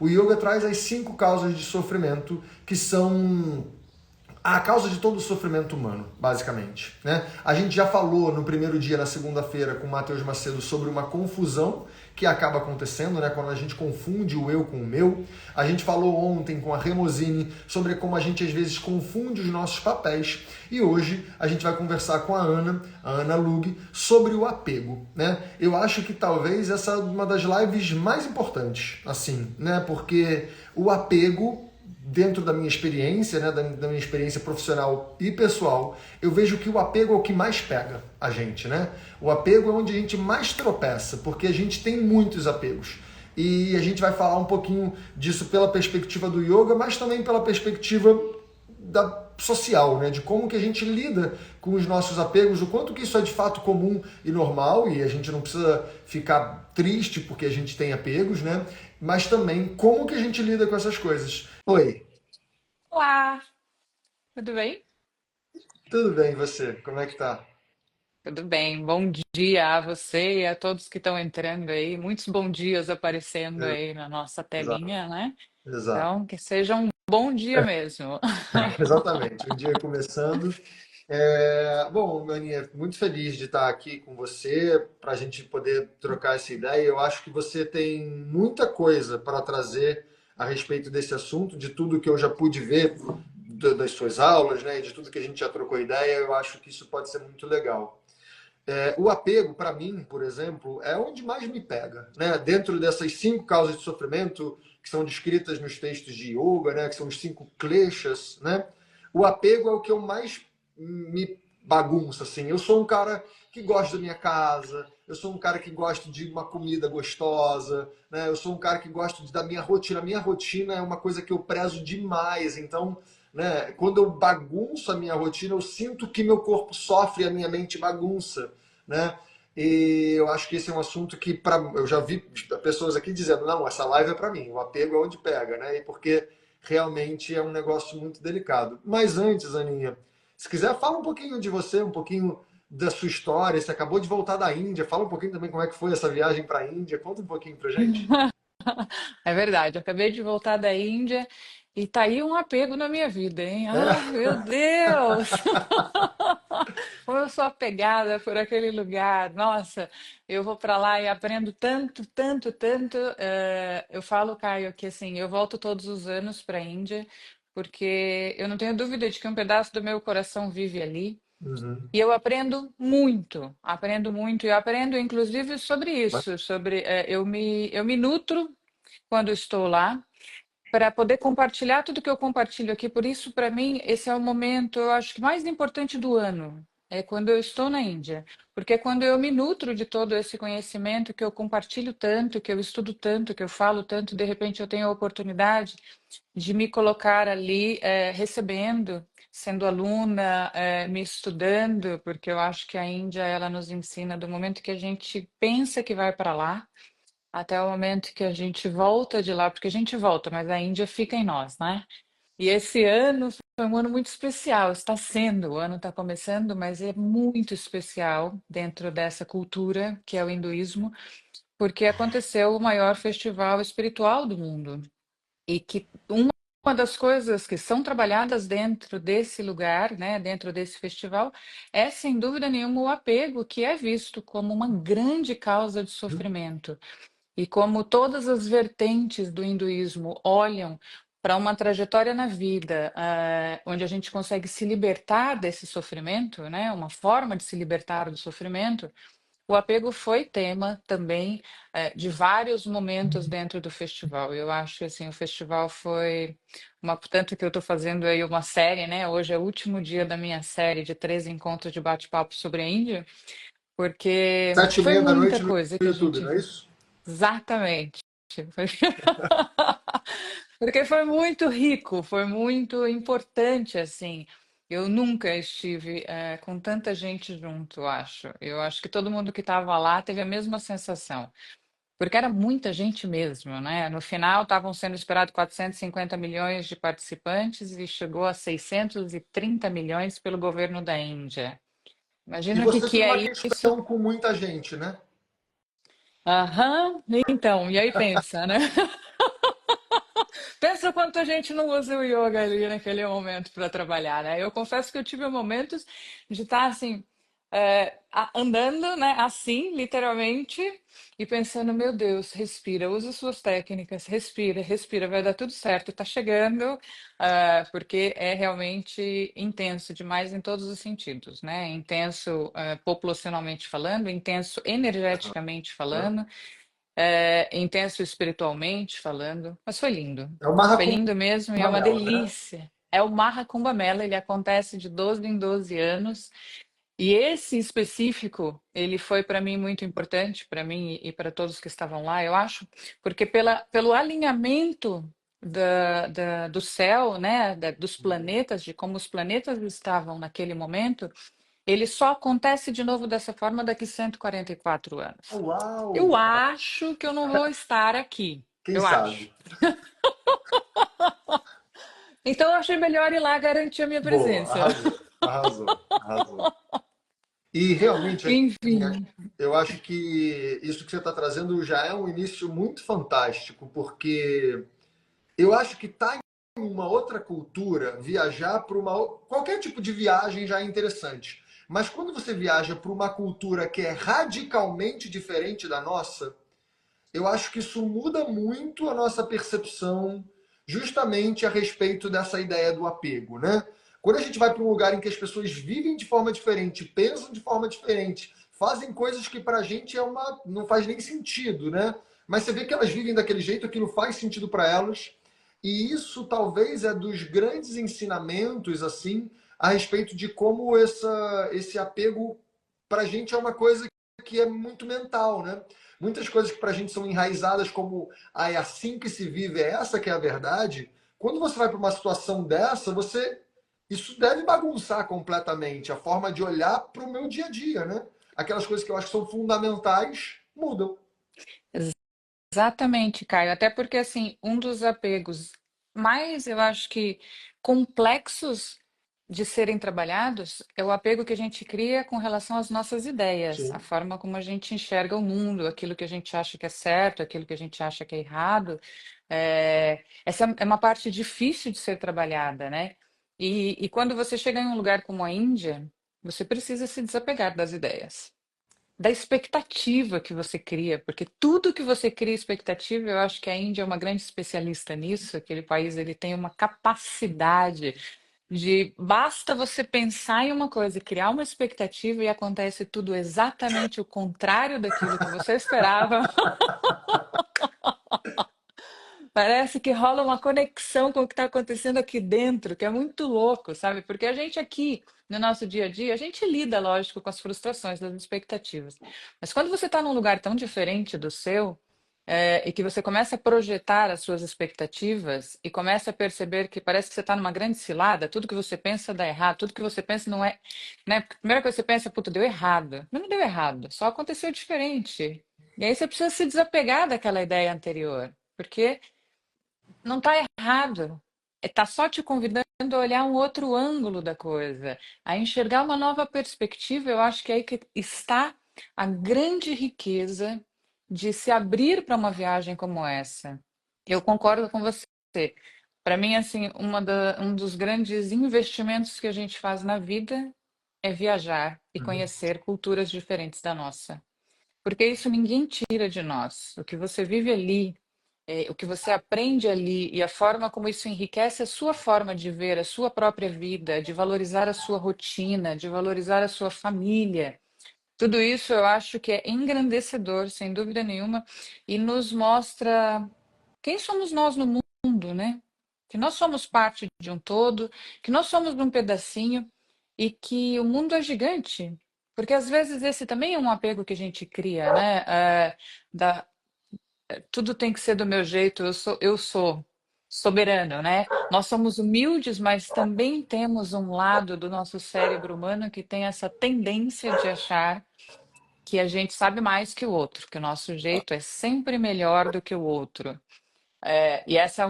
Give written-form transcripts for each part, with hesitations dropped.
O yoga traz as 5 causas de sofrimento que são a causa de todo o sofrimento humano, basicamente. Né? A gente já falou no primeiro dia, na segunda-feira, com o Matheus Macedo, sobre uma confusão que acaba acontecendo, né, quando a gente confunde o eu com o meu. A gente falou ontem com a Remosine sobre como a gente às vezes confunde os nossos papéis. E hoje a gente vai conversar com a Ana Lug, sobre o apego. Né? Eu acho que talvez essa é uma das lives mais importantes, assim, né? Porque o apego, dentro da minha experiência, né, da minha experiência profissional e pessoal, eu vejo que o apego é o que mais pega a gente, né? O apego é onde a gente mais tropeça, porque a gente tem muitos apegos. E a gente vai falar um pouquinho disso pela perspectiva do yoga, mas também pela perspectiva da social, né? De como que a gente lida com os nossos apegos, o quanto que isso é de fato comum e normal, e a gente não precisa ficar triste porque a gente tem apegos, né? Mas também como que a gente lida com essas coisas. Oi, Olá, tudo bem? tudo bem e você? Como é que tá? Tudo bem. Bom dia a você e a todos que estão entrando aí. Muitos bons dias aparecendo aí na nossa Exato, telinha, né? exato. Então, que seja um bom dia mesmo. Exatamente, um dia começando. Bom, Aninha, muito feliz de estar aqui com você para a gente poder trocar essa ideia. Eu acho que você tem muita coisa para trazer a respeito desse assunto, de tudo que eu já pude ver das suas aulas, né, e de tudo que a gente já trocou ideia. Eu acho que isso pode ser muito legal. O apego, para mim, por exemplo, é onde mais me pega, né? Dentro dessas 5 causas de sofrimento que são descritas nos textos de yoga, né? Que são os 5 kleshas, né? O apego é o que eu mais me bagunça, assim. Eu sou um cara que gosta da minha casa, eu sou um cara que gosta de uma comida gostosa, né? Eu sou um cara que gosta da minha rotina. A minha rotina é uma coisa que eu prezo demais, então, né, quando eu bagunço a minha rotina, eu sinto que meu corpo sofre e a minha mente bagunça, né? E eu acho que esse é um assunto que eu já vi pessoas aqui dizendo, não, essa live é para mim, o apego é onde pega, né? E porque realmente é um negócio muito delicado. Mas antes, Aninha, se quiser, fala um pouquinho de você, um pouquinho da sua história. Você acabou de voltar da Índia, fala um pouquinho também como é que foi essa viagem para a Índia. Conta um pouquinho pra gente. É verdade, eu acabei de voltar da Índia e tá aí um apego na minha vida, hein? Ai, É. meu Deus! Como eu sou apegada por aquele lugar. Nossa, eu vou para lá e aprendo tanto, tanto, tanto. Eu falo, Caio, que assim, eu volto todos os anos para a Índia, porque eu não tenho dúvida de que um pedaço do meu coração vive ali. Uhum. E eu aprendo muito, e eu aprendo inclusive sobre isso, sobre eu me nutro quando estou lá para poder compartilhar tudo que eu compartilho aqui. Por isso, para mim, esse é o momento, eu acho que mais importante do ano, é quando eu estou na Índia, porque é quando eu me nutro de todo esse conhecimento que eu compartilho tanto, que eu estudo tanto, que eu falo tanto, de repente eu tenho a oportunidade de me colocar ali recebendo, sendo aluna, me estudando, porque eu acho que a Índia ela nos ensina do momento que a gente pensa que vai para lá até o momento que a gente volta de lá, porque a gente volta, mas a Índia fica em nós, né? E esse ano foi um ano muito especial, está sendo, o ano está começando, mas é muito especial dentro dessa cultura que é o hinduísmo, porque aconteceu o maior festival espiritual do mundo. E que uma das coisas que são trabalhadas dentro desse lugar, né, dentro desse festival, é sem dúvida nenhuma o apego, que é visto como uma grande causa de sofrimento. E como todas as vertentes do hinduísmo olham para uma trajetória na vida, onde a gente consegue se libertar desse sofrimento, né, uma forma de se libertar do sofrimento, o apego foi tema também, de vários momentos dentro do festival. Eu acho que assim, o festival foi uma, tanto que eu estou fazendo aí uma série, né? Hoje é o último dia da minha série de 13 encontros de bate-papo sobre a Índia, porque Sete e foi meia da muita noite no coisa que a YouTube, gente não é viu. isso? Exatamente. Foi- Porque foi muito rico, foi muito importante, assim. Eu nunca estive, com tanta gente junto, eu acho. Eu acho que todo mundo que estava lá teve a mesma sensação. Porque era muita gente mesmo, né? No final estavam sendo esperados 450 milhões de participantes e chegou a 630 milhões pelo governo da Índia. E Imagina o que você que tem uma é isso. questão com muita gente, né? Aham, então, e aí pensa, né? pensa quanto a gente não usa o yoga ali naquele momento para trabalhar, né? Eu confesso que eu tive momentos de estar assim, andando, né, assim, literalmente, e pensando, meu Deus, respira, usa suas técnicas, respira, respira, vai dar tudo certo, tá chegando, porque é realmente intenso demais em todos os sentidos, né? Intenso, populacionalmente falando, intenso energeticamente Aham. falando, intenso espiritualmente falando, mas foi lindo. É o Marra Foi lindo mesmo e é uma Cumbamela, né? delícia. É o Marra Cumbamela, ele acontece de 12 em 12 anos. E esse específico, ele foi para mim muito importante, para mim e para todos que estavam lá, eu acho, porque pelo alinhamento do céu, né, dos planetas, de como os planetas estavam naquele momento, ele só acontece de novo dessa forma daqui 144 anos. Eu Uau! acho que eu não vou estar aqui. Quem Eu acho. sabe? Então eu achei melhor ir lá garantir a minha Boa, presença. arrasou, arrasou, arrasou. E realmente, Aninha, Enfim. eu acho que isso que você está trazendo já é um início muito fantástico, porque eu acho que tá em uma outra cultura, viajar para uma. Qualquer tipo de viagem já é interessante. Mas quando você viaja para uma cultura que é radicalmente diferente da nossa, eu acho que isso muda muito a nossa percepção justamente a respeito dessa ideia do apego, né? Quando a gente vai para um lugar em que as pessoas vivem de forma diferente, pensam de forma diferente, fazem coisas que para a gente não faz nem sentido, né? Mas você vê que elas vivem daquele jeito, aquilo faz sentido para elas. E isso talvez é dos grandes ensinamentos assim a respeito de como esse apego para a gente é uma coisa que é muito mental, né? Muitas coisas que para a gente são enraizadas como é assim que se vive, é essa que é a verdade. Quando você vai para uma situação dessa, isso deve bagunçar completamente a forma de olhar para o meu dia a dia, né? Aquelas coisas que eu acho que são fundamentais mudam. Exatamente, Caio. Até porque, assim, um dos apegos mais, eu acho que complexos de serem trabalhados é o apego que a gente cria com relação às nossas ideias, a Sim. forma como a gente enxerga o mundo, aquilo que a gente acha que é certo, aquilo que a gente acha que é errado. Essa é uma parte difícil de ser trabalhada, né? E quando você chega em um lugar como a Índia, você precisa se desapegar das ideias da expectativa que você cria, porque tudo que você cria expectativa, eu acho que a Índia é uma grande especialista nisso, aquele país ele tem uma capacidade de basta você pensar em uma coisa e criar uma expectativa e acontece tudo exatamente o contrário daquilo que você esperava. Parece que rola uma conexão com o que está acontecendo aqui dentro, que é muito louco, sabe? Porque a gente aqui, no nosso dia a dia, a gente lida, lógico, com as frustrações, das expectativas. Mas quando você está num lugar tão diferente do seu, e que você começa a projetar as suas expectativas e começa a perceber que parece que você está numa grande cilada, tudo que você pensa dá errado, tudo que você pensa não é, né? Porque a primeira coisa que você pensa, puta, deu errado. Mas não deu errado, só aconteceu diferente. E aí você precisa se desapegar daquela ideia anterior, porque não está errado. Está só te convidando a olhar um outro ângulo da coisa, a enxergar uma nova perspectiva. Eu acho que é aí que está a grande riqueza de se abrir para uma viagem como essa. Eu concordo com você. Para mim, assim, um dos grandes investimentos que a gente faz na vida é viajar e Uhum. conhecer culturas diferentes da nossa. Porque isso ninguém tira de nós. O que você vive ali o que você aprende ali e a forma como isso enriquece a sua forma de ver a sua própria vida, de valorizar a sua rotina, de valorizar a sua família. Tudo isso eu acho que é engrandecedor, sem dúvida nenhuma, e nos mostra quem somos nós no mundo, né? Que nós somos parte de um todo, que nós somos um pedacinho e que o mundo é gigante. Porque às vezes esse também é um apego que a gente cria, né? Da, tudo tem que ser do meu jeito, eu sou soberano, né? Nós somos humildes, mas também temos um lado do nosso cérebro humano que tem essa tendência de achar que a gente sabe mais que o outro, que o nosso jeito é sempre melhor do que o outro. E essa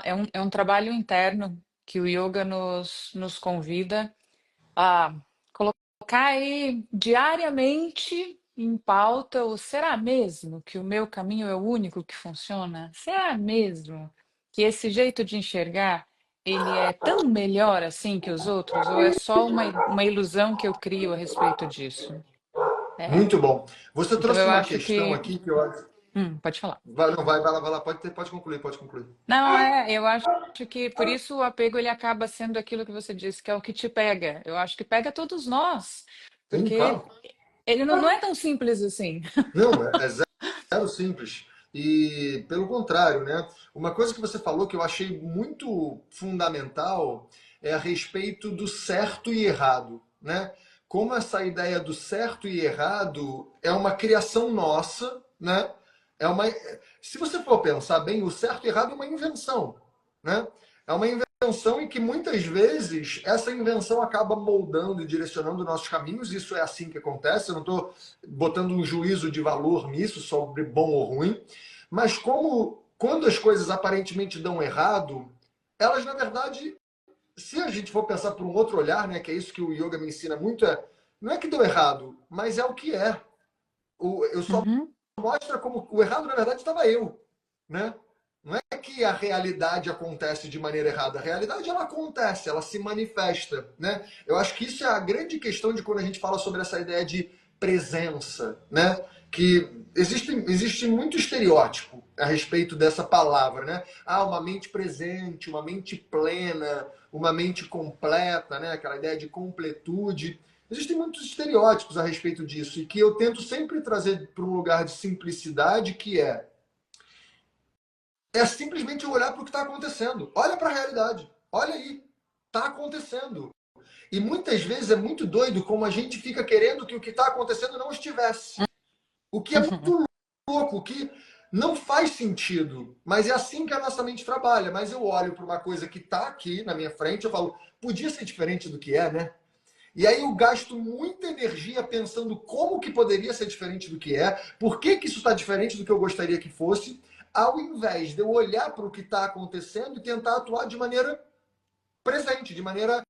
é um trabalho interno que o yoga nos convida a colocar aí diariamente em pauta o será mesmo que o meu caminho é o único que funciona? Será mesmo? que esse jeito de enxergar, ele é tão melhor assim que os outros, ou é só uma ilusão que eu crio a respeito disso? É. Muito bom. Você Então trouxe eu uma acho questão que. aqui que eu acho. Pode falar. Vai, não, vai lá, pode concluir, pode concluir. Não, eu acho que por isso o apego ele acaba sendo aquilo que você disse, que é o que te pega. Eu acho que pega todos nós, Sim, porque claro. ele não é tão simples assim. Não, é zero simples. E pelo contrário, né? Uma coisa que você falou que eu achei muito fundamental é a respeito do certo e errado, né? Como essa ideia do certo e errado é uma criação nossa, né? É uma, se você for pensar bem, o certo e errado é uma invenção, né? É uma invenção em que muitas vezes essa invenção acaba moldando e direcionando nossos caminhos. Isso é assim que acontece. Eu não estou botando um juízo de valor nisso, sobre bom ou ruim, mas como quando as coisas aparentemente dão errado, elas na verdade, se a gente for pensar por um outro olhar, né, que é isso que o yoga me ensina muito, não é que deu errado, mas é o que é. Eu só Uhum, mostra como o errado na verdade estava eu, né? Não é que a realidade acontece de maneira errada. A realidade ela acontece, ela se manifesta, né? Eu acho que isso é a grande questão de quando a gente fala sobre essa ideia de presença, né? Que existe muito estereótipo a respeito dessa palavra, né? Ah, uma mente presente, uma mente plena, uma mente completa, né? Aquela ideia de completude. Existem muitos estereótipos a respeito disso e que eu tento sempre trazer para um lugar de simplicidade, que é simplesmente olhar para o que está acontecendo. Olha para a realidade. Olha aí. Está acontecendo. E muitas vezes é muito doido como a gente fica querendo que o que está acontecendo não estivesse. O que é uhum, muito louco, o que não faz sentido. Mas é assim que a nossa mente trabalha. Mas eu olho para uma coisa que está aqui na minha frente, eu falo, podia ser diferente do que é, né? E aí eu gasto muita energia pensando como que poderia ser diferente do que é, por que, que isso está diferente do que eu gostaria que fosse, ao invés de eu olhar para o que está acontecendo e tentar atuar de maneira presente, de maneira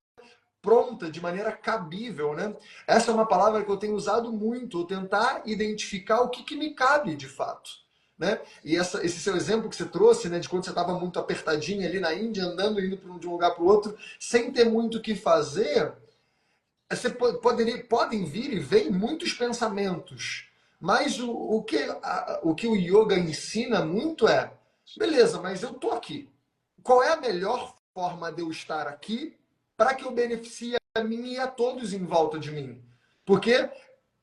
pronta, de maneira cabível, né? Essa é uma palavra que eu tenho usado muito, tentar identificar o que, que me cabe de fato. Né? E esse seu exemplo que você trouxe, né, de quando você estava muito apertadinho ali na Índia, andando, indo de um lugar para o outro, sem ter muito o que fazer, podem vir e vêm muitos pensamentos, mas o que o yoga ensina muito é, beleza, mas eu tô aqui. Qual é a melhor forma de eu estar aqui para que eu beneficie a mim e a todos em volta de mim? Porque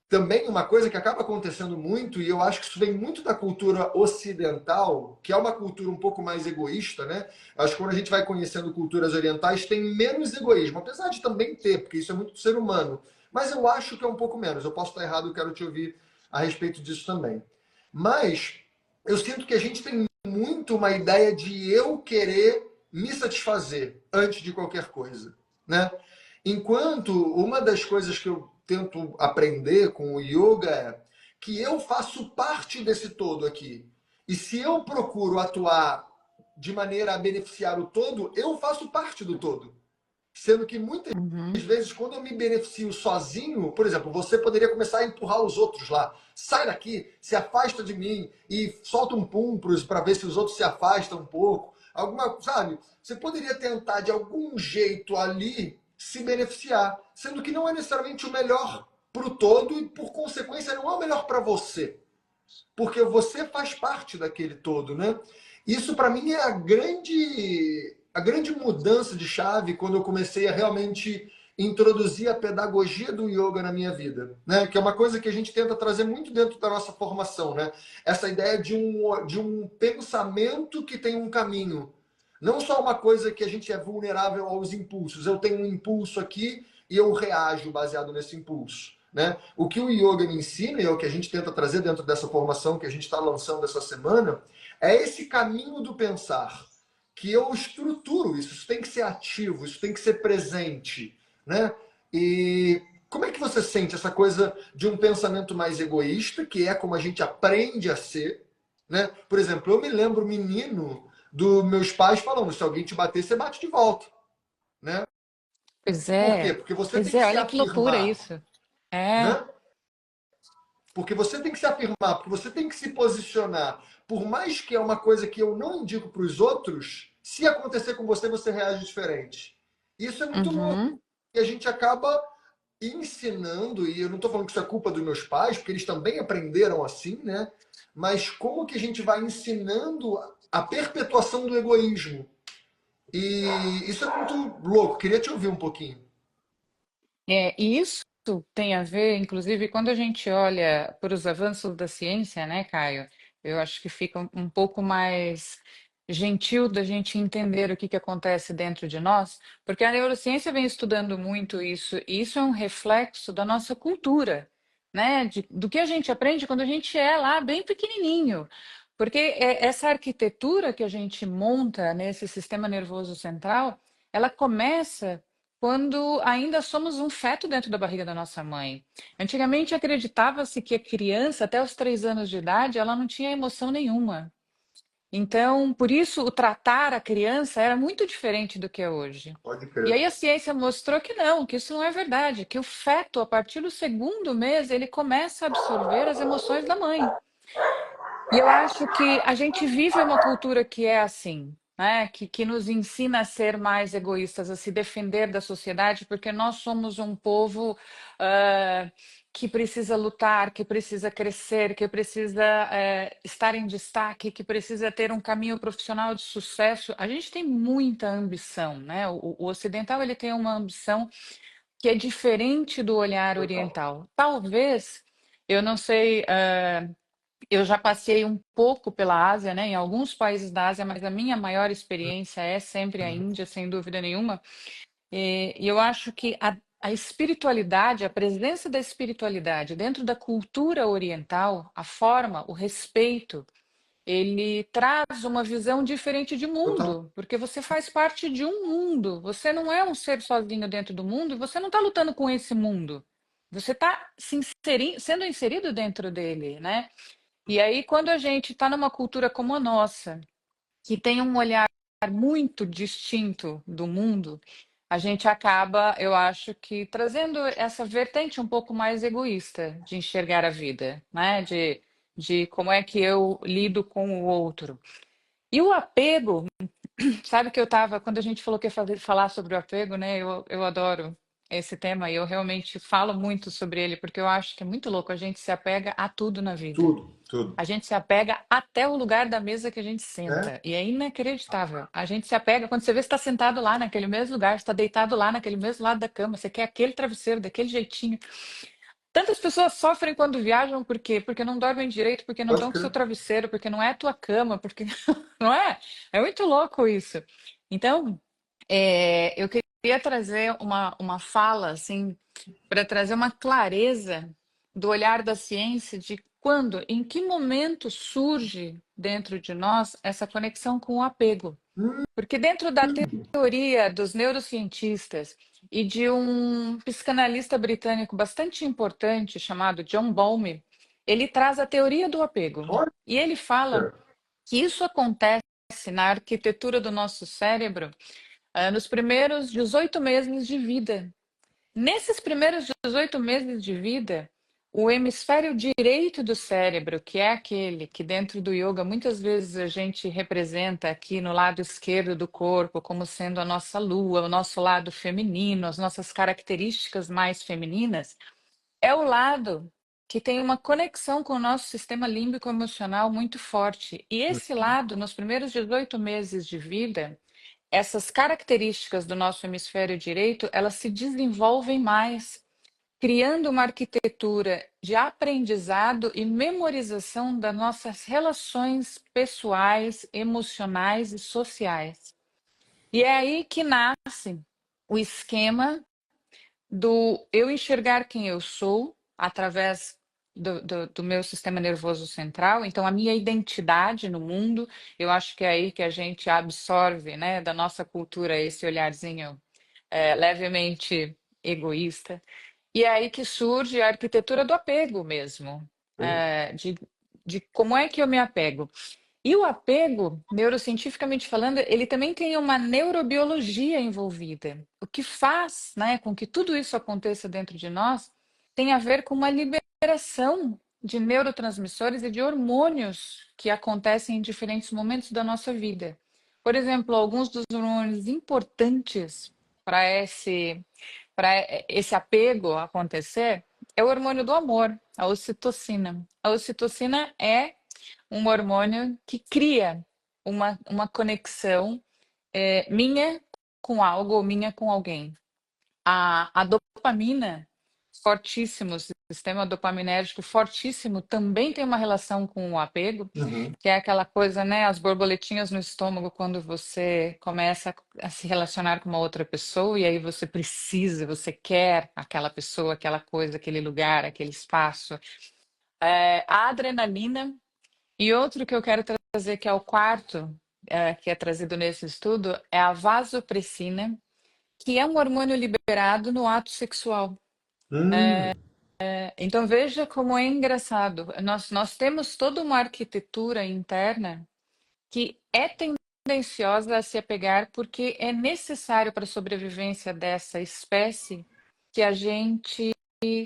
também uma coisa que acaba acontecendo muito, e eu acho que isso vem muito da cultura ocidental, que é uma cultura um pouco mais egoísta, né? Acho que quando a gente vai conhecendo culturas orientais, tem menos egoísmo, apesar de também ter, porque isso é muito do ser humano. Mas eu acho que é um pouco menos. Eu posso estar errado, eu quero te ouvir a respeito disso também. Mas eu sinto que a gente tem muito uma ideia de eu querer me satisfazer antes de qualquer coisa, né? Enquanto uma das coisas que eu tento aprender com o yoga é que eu faço parte desse todo aqui. E se eu procuro atuar de maneira a beneficiar o todo, eu faço parte do todo. Sendo que muitas uhum. vezes, quando eu me beneficio sozinho, por exemplo, você poderia começar a empurrar os outros lá. Sai daqui, se afasta de mim e solta um pum para ver se os outros se afastam um pouco. Alguma, sabe? Você poderia tentar de algum jeito ali se beneficiar, sendo que não é necessariamente o melhor para o todo e, por consequência, não é o melhor para você, porque você faz parte daquele todo, né? Isso para mim é a grande mudança de chave quando eu comecei a realmente introduzir a pedagogia do yoga na minha vida, né? Que é uma coisa que a gente tenta trazer muito dentro da nossa formação, né? Essa ideia de um pensamento que tem um caminho, não só uma coisa que a gente é vulnerável aos impulsos. Eu tenho um impulso aqui e eu reajo baseado nesse impulso. Né? O que o yoga me ensina, e é o que a gente tenta trazer dentro dessa formação que a gente está lançando essa semana, é esse caminho do pensar, que eu estruturo isso. Isso tem que ser ativo, isso tem que ser presente. Né? E como é que você sente essa coisa de um pensamento mais egoísta, que é como a gente aprende a ser? Né? Por exemplo, eu me lembro, menino, dos meus pais falando: se alguém te bater, você bate de volta. Né? Pois Por quê? é, Porque você tem pois que é, se olha que loucura afirmar. isso. É, Né? Porque você tem que se afirmar, porque você tem que se posicionar. Por mais que é uma coisa que eu não indico para os outros, se acontecer com você, você reage diferente. Isso é muito louco. Uhum. E a gente acaba ensinando, e eu não estou falando que isso é culpa dos meus pais, porque eles também aprenderam assim, né? Mas como que a gente vai ensinando a perpetuação do egoísmo? E isso é muito louco. Queria te ouvir um pouquinho. E isso tem a ver, inclusive, quando a gente olha para os avanços da ciência, né, Caio? Eu acho que fica um pouco mais gentil da gente entender o que que acontece dentro de nós, porque a neurociência vem estudando muito isso, e isso é um reflexo da nossa cultura, né? Do que a gente aprende quando a gente é lá bem pequenininho. Porque essa arquitetura que a gente monta nesse sistema nervoso central, ela começa quando ainda somos um feto dentro da barriga da nossa mãe. Antigamente acreditava-se que a criança, até os 3 anos de idade, ela não tinha emoção nenhuma. Então, por isso, o tratar a criança era muito diferente do que é hoje. Pode E crer. aí a ciência mostrou que não, que isso não é verdade, que o feto, a partir do segundo mês, ele começa a absorver as emoções da mãe. E eu acho que a gente vive uma cultura que é assim, né? Que nos ensina a ser mais egoístas, a se defender da sociedade, porque nós somos um povo que precisa lutar, que precisa crescer, que precisa estar em destaque, que precisa ter um caminho profissional de sucesso. A gente tem muita ambição, né? O ocidental ele tem uma ambição que é diferente do olhar Total. oriental. Talvez, eu não sei. Eu já passei um pouco pela Ásia, né, em alguns países da Ásia, mas a minha maior experiência é sempre a Índia, sem dúvida nenhuma. E eu acho que a espiritualidade, a presença da espiritualidade dentro da cultura oriental, a forma, o respeito, ele traz uma visão diferente de Total. mundo, porque você faz parte de um mundo. Você não é um ser sozinho dentro do mundo e você não está lutando com esse mundo. Você está sendo inserido dentro dele, né? E aí, quando a gente está numa cultura como a nossa, que tem um olhar muito distinto do mundo, a gente acaba, eu acho que trazendo essa vertente um pouco mais egoísta de enxergar a vida, né? De como é que eu lido com o outro. E o apego, sabe que eu estava, quando a gente falou que ia falar sobre o apego, né? Eu adoro esse tema e eu realmente falo muito sobre ele, porque eu acho que é muito louco, a gente se apega a tudo na vida. Tudo, tudo. A gente se apega até o lugar da mesa que a gente É? senta. E é inacreditável. A gente se apega quando você vê que está sentado lá naquele mesmo lugar, está deitado lá naquele mesmo lado da cama, você quer aquele travesseiro daquele jeitinho. Tantas pessoas sofrem quando viajam, por quê? Porque não dormem direito, porque não Pode estão com seu crer. travesseiro, porque não é a tua cama, porque não é? É muito louco isso. Então, eu queria trazer uma fala assim para trazer uma clareza do olhar da ciência de quando, em que momento surge dentro de nós essa conexão com o apego. Porque dentro da teoria dos neurocientistas e de um psicanalista britânico bastante importante chamado John Bowlby, ele traz a teoria do apego. Olha. E ele fala que isso acontece na arquitetura do nosso cérebro, nos primeiros 18 meses de vida. Nesses primeiros 18 meses de vida, o hemisfério direito do cérebro, que é aquele que dentro do yoga muitas vezes a gente representa aqui no lado esquerdo do corpo como sendo a nossa lua, o nosso lado feminino, as nossas características mais femininas, é o lado que tem uma conexão com o nosso sistema límbico emocional muito forte. E esse lado, nos primeiros 18 meses de vida, essas características do nosso hemisfério direito, elas se desenvolvem mais, criando uma arquitetura de aprendizado e memorização das nossas relações pessoais, emocionais e sociais. E é aí que nasce o esquema do eu enxergar quem eu sou através do meu sistema nervoso central, então a minha identidade no mundo, eu acho que é aí que a gente absorve, né, da nossa cultura esse olharzinho levemente egoísta. E é aí que surge a arquitetura do apego mesmo, de como é que eu me apego. E o apego, neurocientificamente falando, ele também tem uma neurobiologia envolvida. O que faz, né, com que tudo isso aconteça dentro de nós tem a ver com uma liberação de neurotransmissores e de hormônios que acontecem em diferentes momentos da nossa vida. Por exemplo, alguns dos hormônios importantes para esse apego acontecer é o hormônio do amor, a ocitocina. A ocitocina é um hormônio que cria uma conexão minha com algo ou minha com alguém. A dopamina, fortíssimo, o sistema dopaminérgico fortíssimo, também tem uma relação com o apego, Uhum. que é aquela coisa, né? As borboletinhas no estômago quando você começa a se relacionar com uma outra pessoa, e aí você precisa, você quer aquela pessoa, aquela coisa, aquele lugar, aquele espaço. A adrenalina, e outro que eu quero trazer, que é o quarto, que é trazido nesse estudo, é a vasopressina, que é um hormônio liberado no ato sexual. Hum, Então veja como é engraçado. Nós temos toda uma arquitetura interna que é tendenciosa a se apegar porque é necessário para a sobrevivência dessa espécie que a gente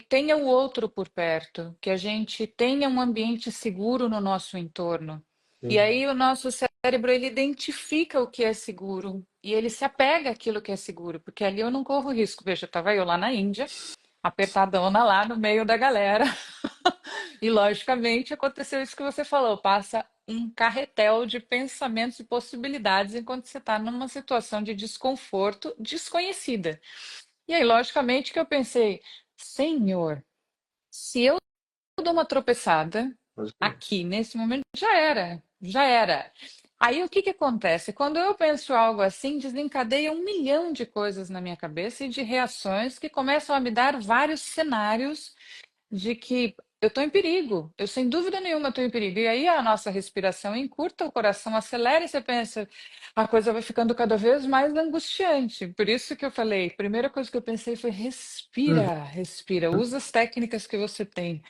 tenha o outro por perto, que a gente tenha um ambiente seguro no nosso entorno. E sim. aí o nosso cérebro ele identifica o que é seguro e ele se apega àquilo que é seguro, porque ali eu não corro risco. Veja, estava eu lá na Índia, apertadona lá no meio da galera. E logicamente aconteceu isso que você falou, passa um carretel de pensamentos e possibilidades enquanto você está numa situação de desconforto desconhecida. E aí, logicamente, que eu pensei, Senhor, se eu dou uma tropeçada Pode crer. aqui nesse momento, já era, já era. Aí o que que acontece? Quando eu penso algo assim, desencadeia 1 milhão de coisas na minha cabeça e de reações que começam a me dar vários cenários de que eu estou em perigo, eu sem dúvida nenhuma estou em perigo. E aí a nossa respiração encurta, o coração acelera e você pensa, a coisa vai ficando cada vez mais angustiante. Por isso que eu falei, a primeira coisa que eu pensei foi Uhum. respira, respira, usa as técnicas que você tem.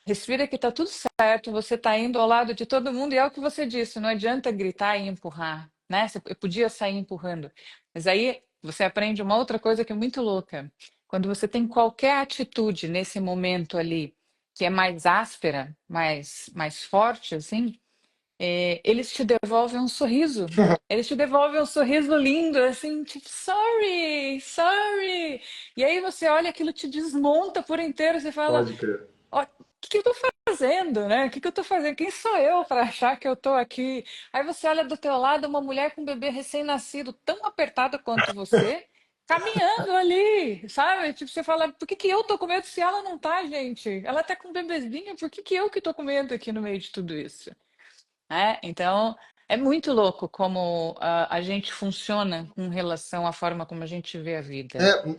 Respira que está tudo certo, você está indo ao lado de todo mundo e é o que você disse, não adianta gritar e empurrar, né? Eu podia sair empurrando, mas aí você aprende uma outra coisa que é muito louca. Quando você tem qualquer atitude nesse momento ali que é mais áspera, mais forte, assim, eles te devolvem um sorriso. Eles te devolvem um sorriso lindo, assim, tipo, sorry, sorry. E aí você olha, aquilo te desmonta por inteiro, você fala, Pode crer. ó, o que que eu tô fazendo, né? O que que eu tô fazendo? Quem sou eu para achar que eu tô aqui? Aí você olha do teu lado uma mulher com um bebê recém-nascido, tão apertada quanto você, caminhando ali, sabe? Tipo, você fala, por que que eu tô com medo se ela não tá, gente? Ela tá com um bebezinho, por que que eu que tô com medo aqui no meio de tudo isso? Então, é muito louco como a gente funciona com relação à forma como a gente vê a vida. É,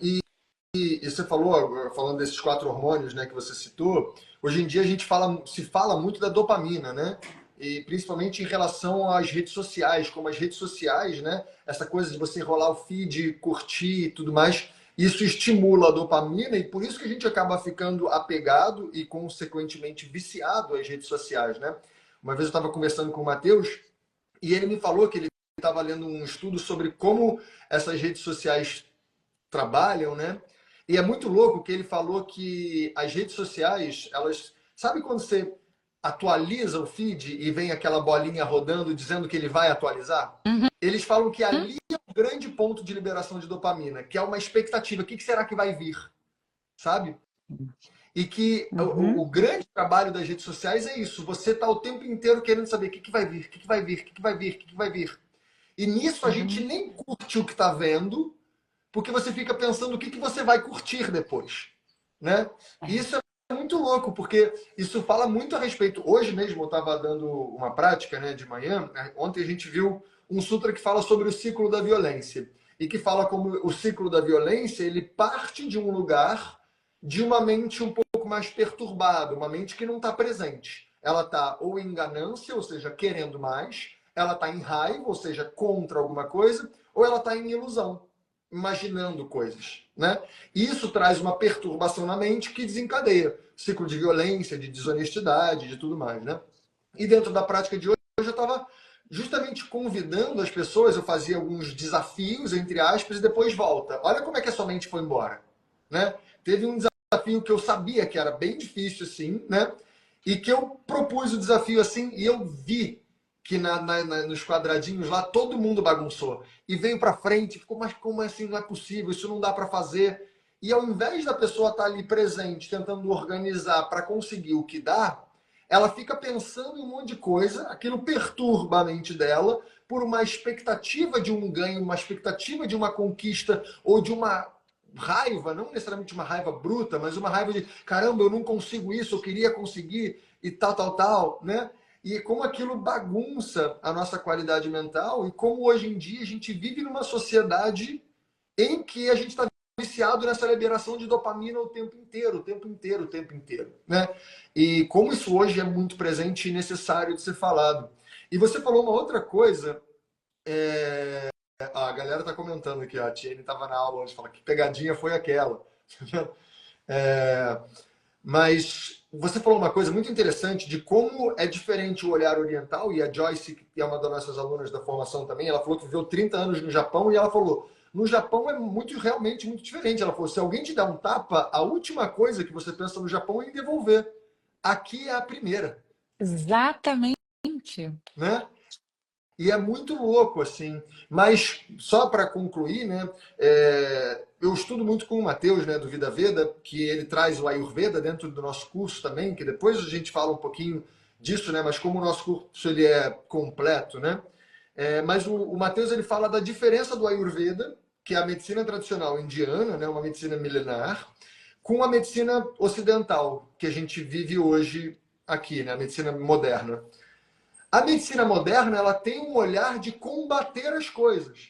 e você falou, agora, falando desses quatro hormônios, né, que você citou, hoje em dia a gente se fala muito da dopamina, né? E principalmente em relação às redes sociais, como as redes sociais, né? Essa coisa de você rolar o feed, curtir e tudo mais, isso estimula a dopamina e por isso que a gente acaba ficando apegado e, consequentemente, viciado às redes sociais, né? Uma vez eu estava conversando com o Matheus e ele me falou que ele estava lendo um estudo sobre como essas redes sociais trabalham, né? E é muito louco que ele falou que as redes sociais, elas. Sabe quando você atualiza o feed e vem aquela bolinha rodando dizendo que ele vai atualizar? Uhum, Eles falam que ali é um grande ponto de liberação de dopamina, que é uma expectativa. O que será que vai vir? Sabe? E que o uhum, grande trabalho das redes sociais é isso. Você está o tempo inteiro querendo saber o que vai vir, o que vai vir, o que vai vir, o que vai vir. E nisso a gente uhum. nem curte o que está vendo, porque você fica pensando o que você vai curtir depois, né? E É. isso é muito louco, porque isso fala muito a respeito. Hoje mesmo eu estava dando uma prática, né, de manhã. Ontem a gente viu um sutra que fala sobre o ciclo da violência e que fala como o ciclo da violência ele parte de um lugar de uma mente um pouco mais perturbada, uma mente que não está presente. Ela está ou em ganância, ou seja, querendo mais, ela está em raiva, ou seja, contra alguma coisa, ou ela está em ilusão, imaginando coisas, né? E isso traz uma perturbação na mente que desencadeia ciclo de violência, de desonestidade, de tudo mais, né? E dentro da prática de hoje, eu estava justamente convidando as pessoas, eu fazia alguns desafios, entre aspas, e depois volta. Olha como é que a sua mente foi embora, né? Teve um desafio que eu sabia que era bem difícil, assim, né? e que eu propus o desafio assim e eu vi que nos quadradinhos lá todo mundo bagunçou e veio para frente, ficou, mas como assim? Não é possível, isso não dá para fazer. E ao invés da pessoa estar ali presente, tentando organizar para conseguir o que dá, ela fica pensando em um monte de coisa, aquilo perturba a mente dela por uma expectativa de um ganho, uma expectativa de uma conquista ou de uma raiva, não necessariamente uma raiva bruta, mas uma raiva de caramba, eu não consigo isso, eu queria conseguir e tal, tal, tal, né? E como aquilo bagunça a nossa qualidade mental e como hoje em dia a gente vive numa sociedade em que a gente está viciado nessa liberação de dopamina o tempo inteiro, o tempo inteiro, o tempo inteiro, né? E como isso hoje é muito presente e necessário de ser falado. E você falou uma outra coisa, a galera está comentando aqui, a Tiene estava na aula hoje, fala que pegadinha foi aquela. É, mas você falou uma coisa muito interessante de como é diferente o olhar oriental, e a Joyce, que é uma das nossas alunas da formação também, ela falou que viveu 30 anos no Japão, e ela falou, no Japão é muito, realmente muito diferente. Ela falou, se alguém te dá um tapa, a última coisa que você pensa no Japão é em devolver. Aqui é a primeira, Exatamente. né? E é muito louco, assim. Mas, só para concluir, né? Eu estudo muito com o Matheus, né, do Vida Veda, que ele traz o Ayurveda dentro do nosso curso também, que depois a gente fala um pouquinho disso, né? Mas como o nosso curso ele é completo, né? Mas o Matheus ele fala da diferença do Ayurveda, que é a medicina tradicional indiana, né, uma medicina milenar, com a medicina ocidental, que a gente vive hoje aqui, né, a medicina moderna. A medicina moderna, ela tem um olhar de combater as coisas.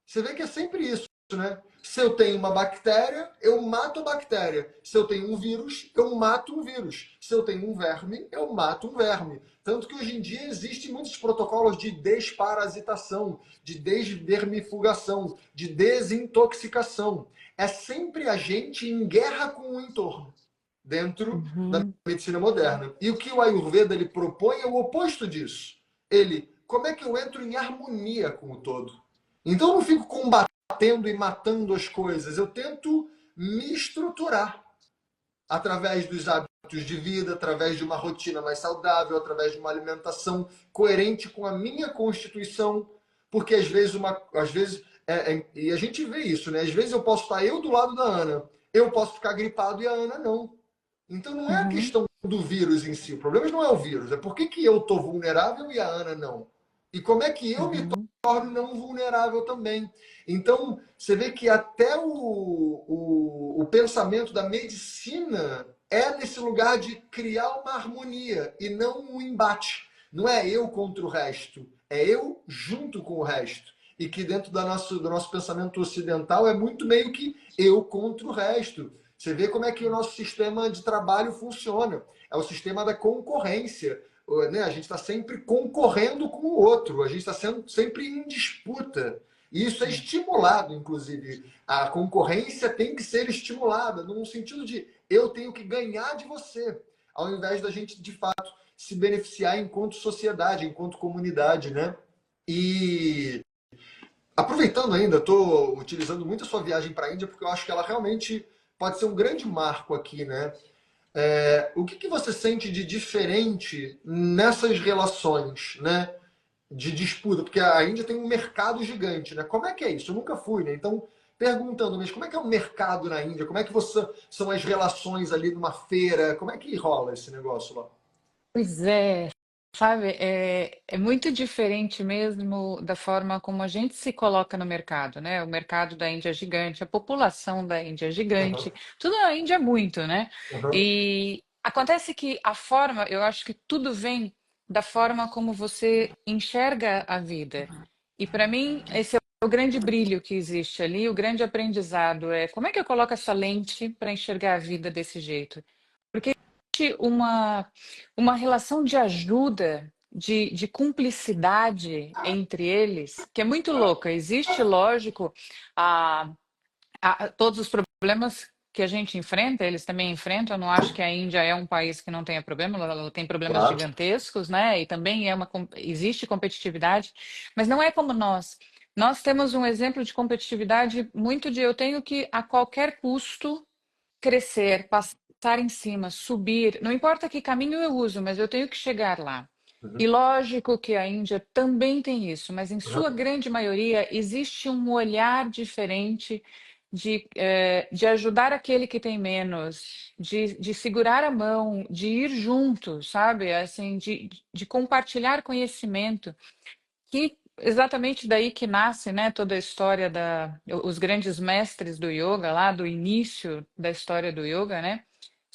Você vê que é sempre isso, né? Se eu tenho uma bactéria, eu mato a bactéria. Se eu tenho um vírus, eu mato um vírus. Se eu tenho um verme, eu mato um verme. Tanto que hoje em dia existem muitos protocolos de desparasitação, de desvermifugação, de desintoxicação. É sempre a gente em guerra com o entorno, dentro da Uhum, medicina moderna. E o que o Ayurveda ele propõe é o oposto disso. Ele, como é que eu entro em harmonia com o todo? Então eu não fico combatendo e matando as coisas, eu tento me estruturar através dos hábitos de vida, através de uma rotina mais saudável, através de uma alimentação coerente com a minha constituição, porque e a gente vê isso, né? Às vezes eu posso estar eu do lado da Ana, eu posso ficar gripado e a Ana não. Então não é a uhum, questão do vírus em si. O problema não é o vírus, é por que que eu estou vulnerável e a Ana não. E como é que eu me uhum, torno não vulnerável também. Então, você vê que até o pensamento da medicina é nesse lugar de criar uma harmonia e não um embate. Não é eu contra o resto, é eu junto com o resto. E que dentro do nosso pensamento ocidental é muito meio que eu contra o resto. Você vê como é que o nosso sistema de trabalho funciona. É o sistema da concorrência. Né? A gente está sempre concorrendo com o outro, a gente está sendo sempre em disputa. E isso é estimulado, inclusive. A concorrência tem que ser estimulada, no sentido de eu tenho que ganhar de você, ao invés da gente, de fato, se beneficiar enquanto sociedade, enquanto comunidade, né? E aproveitando ainda, estou utilizando muito a sua viagem para a Índia, porque eu acho que ela realmente pode ser um grande marco aqui, né? O que que você sente de diferente nessas relações, né? De disputa, porque a Índia tem um mercado gigante, né? Como é que é isso? Eu nunca fui, né? Então, perguntando, mas como é que é o mercado na Índia? Como é que são as relações ali numa feira? Como é que rola esse negócio lá? pois é, sabe, é muito diferente mesmo da forma como a gente se coloca no mercado, né? O mercado da Índia é gigante, a população da Índia é Aham, gigante, tudo na Índia é muito, né? aham, E acontece que a forma, eu acho que tudo vem da forma como você enxerga a vida. E para mim, esse é o grande brilho que existe ali, o grande aprendizado é como é que eu coloco essa lente para enxergar a vida desse jeito? Existe uma relação de ajuda, de cumplicidade entre eles, que é muito louca. Existe, lógico, a, todos os problemas que a gente enfrenta, eles também enfrentam. Eu não acho que a Índia é um país que não tenha problema, ela tem problemas claro. gigantescos, né? E também existe competitividade, mas não é como nós. Nós temos um exemplo de competitividade muito de eu tenho que, a qualquer custo, crescer, estar em cima, subir, não importa que caminho eu uso, mas eu tenho que chegar lá. E Uhum. lógico que a Índia também tem isso, mas em sua Uhum. grande maioria existe um olhar diferente de ajudar aquele que tem menos, de segurar a mão, de ir junto, sabe? Assim, de compartilhar conhecimento. Que exatamente daí que nasce, né, toda a história os grandes mestres do yoga lá, do início da história do yoga, né,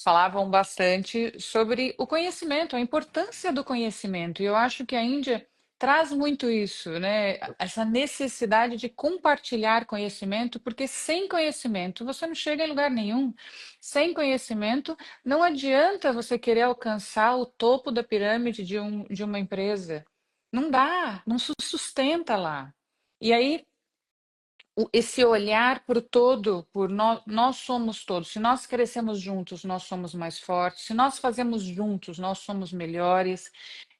falavam bastante sobre o conhecimento, a importância do conhecimento. E eu acho que a Índia traz muito isso, né, essa necessidade de compartilhar conhecimento, porque sem conhecimento você não chega em lugar nenhum. Sem conhecimento, não adianta você querer alcançar o topo da pirâmide de uma empresa. Não dá, não se sustenta lá. E aí, esse olhar para o todo, por nós somos todos. Se nós crescemos juntos, nós somos mais fortes. Se nós fazemos juntos, nós somos melhores.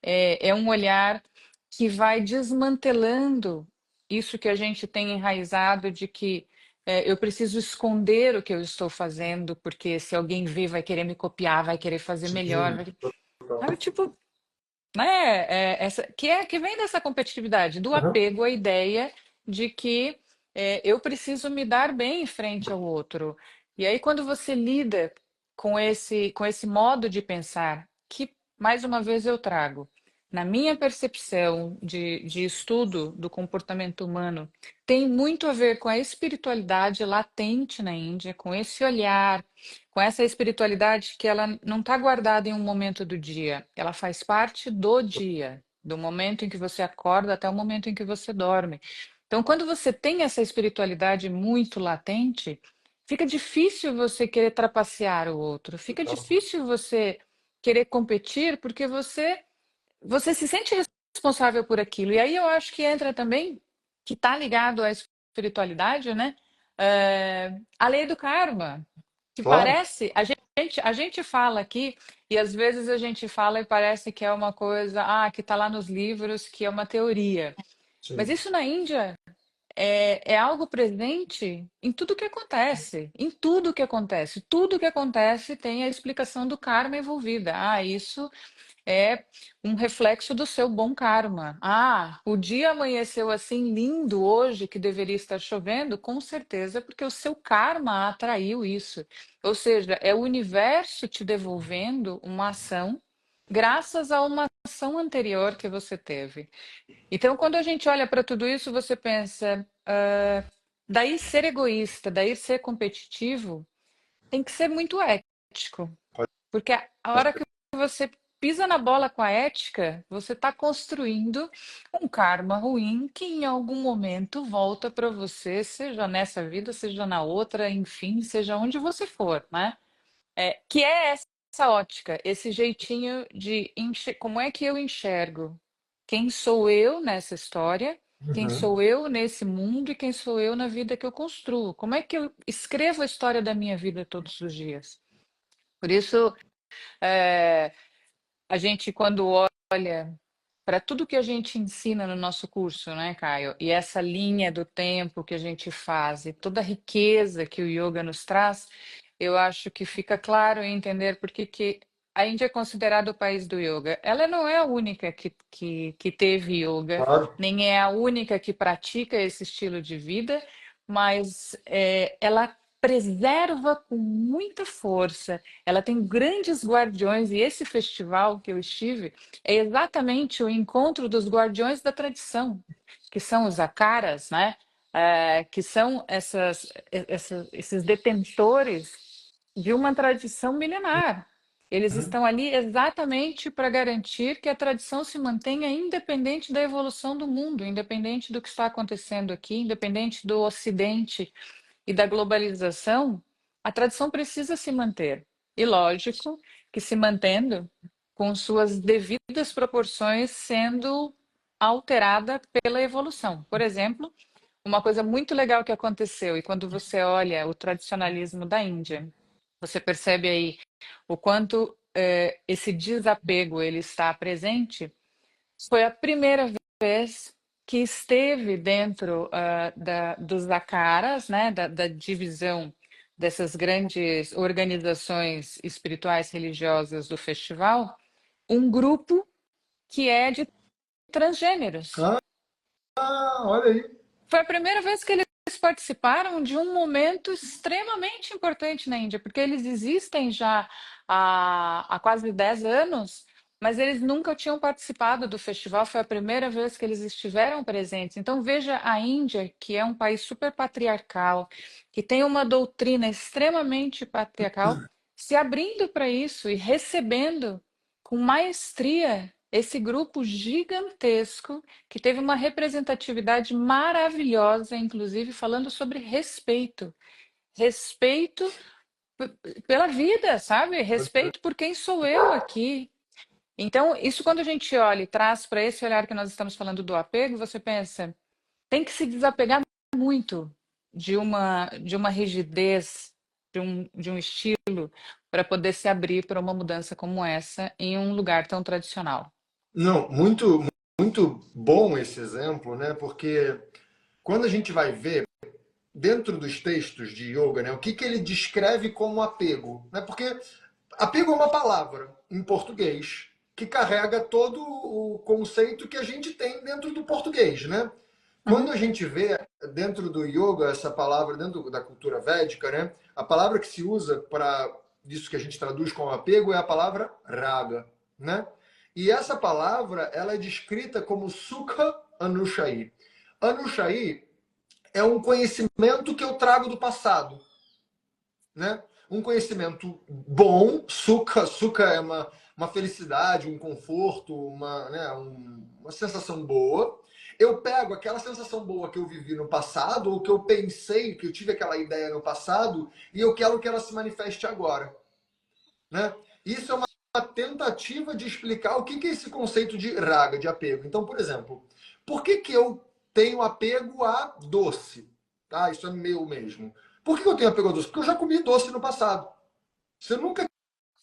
É um olhar que vai desmantelando isso que a gente tem enraizado de que eu preciso esconder o que eu estou fazendo, porque se alguém ver, vai querer me copiar, vai querer fazer melhor. Sim. Sabe, tipo, né? Que vem dessa competitividade, do Uhum. apego à ideia de que eu preciso me dar bem em frente ao outro. E aí, quando você lida com esse modo de pensar, que mais uma vez eu trago, na minha percepção de estudo do comportamento humano, tem muito a ver com a espiritualidade latente na Índia, com esse olhar, com essa espiritualidade que ela não está guardada em um momento do dia, ela faz parte do dia, do momento em que você acorda até o momento em que você dorme. Então, quando você tem essa espiritualidade muito latente, fica difícil você querer trapacear o outro, fica difícil você querer competir, porque você se sente responsável por aquilo. E aí eu acho que entra também, que está ligado à espiritualidade, né? A lei do karma que Claro. parece, a gente fala aqui, e às vezes a gente fala e parece que é uma coisa, que está lá nos livros, que é uma teoria. Mas Sim. isso na Índia é algo presente em tudo que acontece, em tudo que acontece. Tudo que acontece tem a explicação do karma envolvida. Isso é um reflexo do seu bom karma. O dia amanheceu assim lindo hoje, que deveria estar chovendo, com certeza, porque o seu karma atraiu isso. Ou seja, é o universo te devolvendo uma ação graças a uma ação anterior que você teve. Então, quando a gente olha para tudo isso, você pensa, daí ser egoísta, daí ser competitivo, tem que ser muito ético. Pode- Porque a hora que você pisa na bola com a ética, você está construindo um karma ruim que em algum momento volta para você, seja nessa vida, seja na outra, enfim, seja onde você for, né? Que é essa ótica, esse jeitinho de como é que eu enxergo quem sou eu nessa história, quem Uhum. sou eu nesse mundo e quem sou eu na vida que eu construo. Como é que eu escrevo a história da minha vida todos os dias? Por isso, é, a gente, quando olha para tudo que a gente ensina no nosso curso, né, Caio? E essa linha do tempo que a gente faz e toda a riqueza que o yoga nos traz, eu acho que fica claro em entender por que que a Índia é considerada o país do yoga. Ela não é a única que teve yoga, Claro. nem é a única que pratica esse estilo de vida, mas ela preserva com muita força. Ela tem grandes guardiões, e esse festival que eu estive é exatamente o encontro dos guardiões da tradição, que são os akaras, né? Que são esses detentores de uma tradição milenar. Eles Uhum. estão ali exatamente para garantir que a tradição se mantenha independente da evolução do mundo, independente do que está acontecendo aqui, independente do Ocidente e da globalização, a tradição precisa se manter. E lógico que se mantendo com suas devidas proporções sendo alterada pela evolução. Por exemplo, uma coisa muito legal que aconteceu, e quando você olha o tradicionalismo da Índia, você percebe aí o quanto esse desapego ele está presente. Foi a primeira vez que esteve dentro dos akaras, né, da divisão dessas grandes organizações espirituais religiosas do festival, um grupo que é de transgêneros. Olha aí. Foi a primeira vez que eles participaram de um momento extremamente importante na Índia, porque eles existem já há quase 10 anos, mas eles nunca tinham participado do festival, foi a primeira vez que eles estiveram presentes. Então, veja a Índia, que é um país super patriarcal, que tem uma doutrina extremamente patriarcal, se abrindo para isso e recebendo com maestria esse grupo gigantesco que teve uma representatividade maravilhosa, inclusive falando sobre respeito. Respeito pela vida, sabe? Respeito por quem sou eu aqui. Então, isso quando a gente olha e traz para esse olhar que nós estamos falando do apego, você pensa, tem que se desapegar muito de uma rigidez, de um estilo, para poder se abrir para uma mudança como essa em um lugar tão tradicional. Não, muito, muito bom esse exemplo, né? Porque quando a gente vai ver dentro dos textos de yoga, né, o que ele descreve como apego, né? Porque apego é uma palavra em português que carrega todo o conceito que a gente tem dentro do português, né? Quando Uhum, a gente vê dentro do yoga essa palavra, dentro da cultura védica, né? A palavra que se usa para isso que a gente traduz como apego é a palavra raga, né? E essa palavra, ela é descrita como sukha anushayi. Anushayi é um conhecimento que eu trago do passado, né? Um conhecimento bom, sukha é uma felicidade, um conforto, uma sensação boa. Eu pego aquela sensação boa que eu vivi no passado, ou que eu pensei, que eu tive aquela ideia no passado, e eu quero que ela se manifeste agora, né? Isso é uma tentativa de explicar o que é esse conceito de raga, de apego. Então, por exemplo, por que eu tenho apego a doce? Tá? Isso é meu mesmo. Por que eu tenho apego a doce? Porque eu já comi doce no passado. Se eu nunca